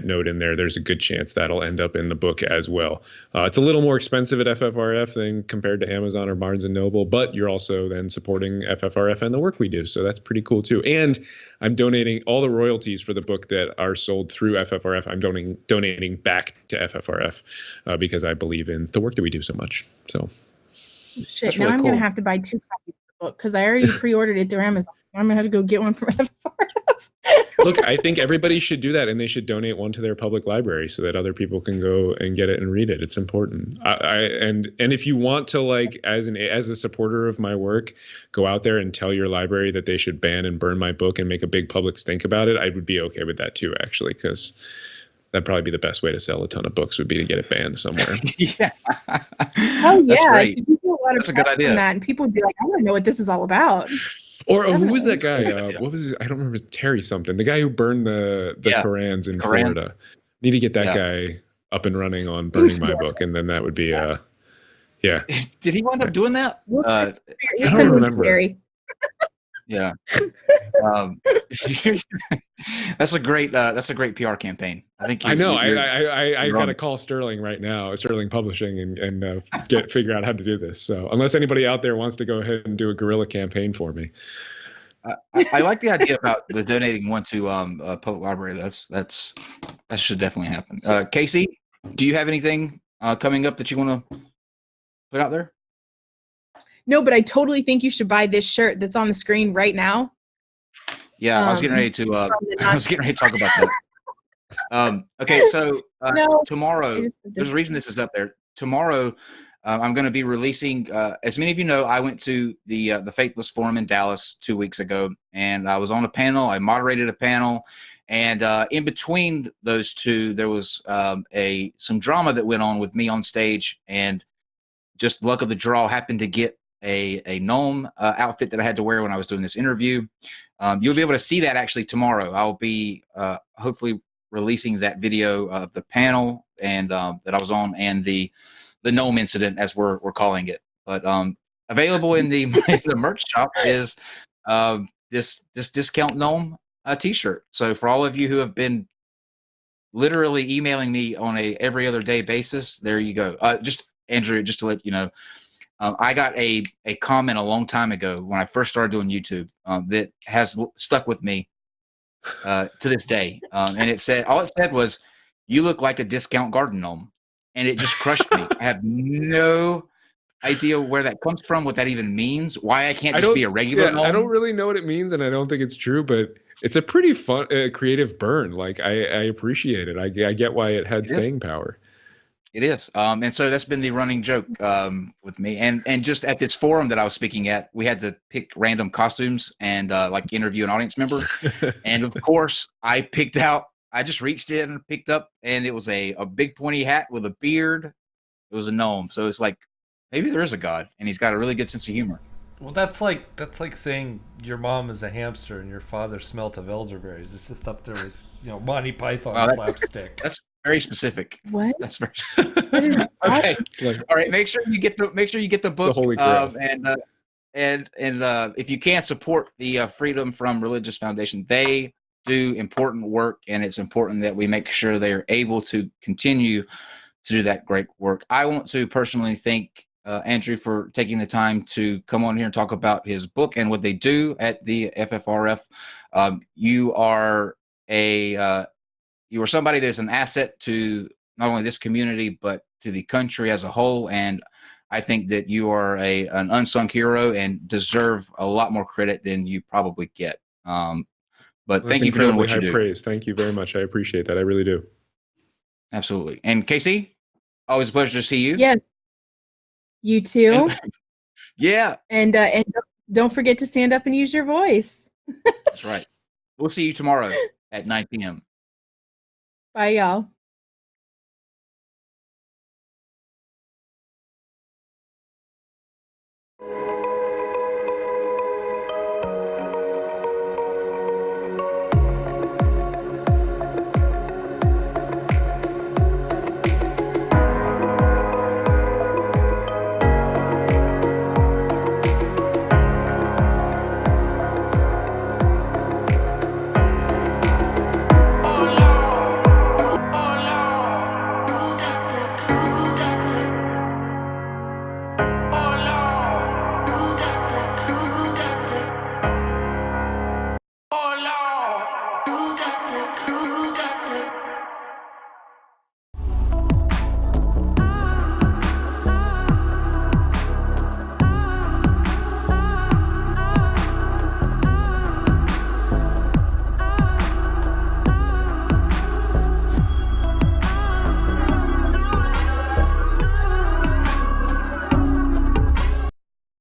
note in there, there's a good chance that'll end up in the book as well. It's a little more expensive at Ffrf than compared to Amazon or Barnes & Noble, but you're also then supporting Ffrf and the work we do. So that's pretty cool too. And I'm donating all the royalties for the book that are sold through Ffrf. I'm donating back to Ffrf because I believe in the work that we do so much. So shit, now I'm going to have to buy 2 copies book because I already pre-ordered it through Amazon. I'm gonna have to go get one from FFR. Look, I think everybody should do that, and they should donate one to their public library so that other people can go and get it and read it. It's important. And if you want to, like, as a supporter of my work, go out there and tell your library that they should ban and burn my book and make a big public stink about it, I would be okay with that too, actually, because that'd probably be the best way to sell a ton of books, would be to get it banned somewhere. Yeah. Oh yeah, that's great. That's a good idea. That, and people would be like, I want to know what this is all about. Or who was that guy? What was his, I don't remember, Terry something. The guy who burned the Korans in Florida. Need to get that guy up and running on burning my book, and then that would be yeah. Did he wind up doing that? I don't remember. Yeah. That's a great PR campaign. I think I know. I gotta call Sterling right now, Sterling Publishing, and figure out how to do this. So unless anybody out there wants to go ahead and do a guerrilla campaign for me. I like the idea about the donating one to public library. That should definitely happen. Casey, do you have anything coming up that you want to put out there? No, but I totally think you should buy this shirt that's on the screen right now. Yeah, I was getting ready to talk about that. Okay, so tomorrow, there's a reason this is up there. Tomorrow, I'm going to be releasing. As many of you know, I went to the Faithless Forum in Dallas 2 weeks ago, and I was on a panel. I moderated a panel, and in between those two, there was some drama that went on with me on stage, and just luck of the draw, happened to get a gnome outfit that I had to wear when I was doing this interview. You'll be able to see that actually tomorrow. I'll be hopefully releasing that video of the panel and that I was on, and the gnome incident, as we're calling it. But available in the merch shop is this discount gnome t-shirt. So for all of you who have been literally emailing me on a every other day basis, there you go. Just Andrew, just to let you know, I got a comment a long time ago when I first started doing YouTube that has stuck with me to this day. And all it said was, "You look like a discount garden gnome." And it just crushed me. I have no idea where that comes from, what that even means, why I can't just be a regular gnome. I don't really know what it means, and I don't think it's true, but it's a pretty fun, creative burn. Like, I appreciate it. I get why it had staying power. It is. And so that's been the running joke with me. And just at this forum that I was speaking at, we had to pick random costumes and like interview an audience member. And of course, I just reached in and picked up, and it was a big pointy hat with a beard. It was a gnome. So it's like, maybe there is a God, and he's got a really good sense of humor. Well, that's like saying your mom is a hamster and your father smelt of elderberries. It's just up there with, Monty Python slapstick. That's very specific. What? That's very specific. Okay. All right. Make sure you get the book. The Holy Grail. And if you can, support the Freedom from Religious Foundation. They do important work, and it's important that we make sure they're able to continue to do that great work. I want to personally thank Andrew for taking the time to come on here and talk about his book and what they do at the Ffrf. You are somebody that's an asset to not only this community, but to the country as a whole. And I think that you are an unsung hero and deserve a lot more credit than you probably get. But thank you for doing what you do. Praise. Thank you very much. I appreciate that. I really do. Absolutely. And Casey, always a pleasure to see you. Yes. You too. Yeah. And don't forget to stand up and use your voice. That's right. We'll see you tomorrow at 9 p.m. Bye, y'all.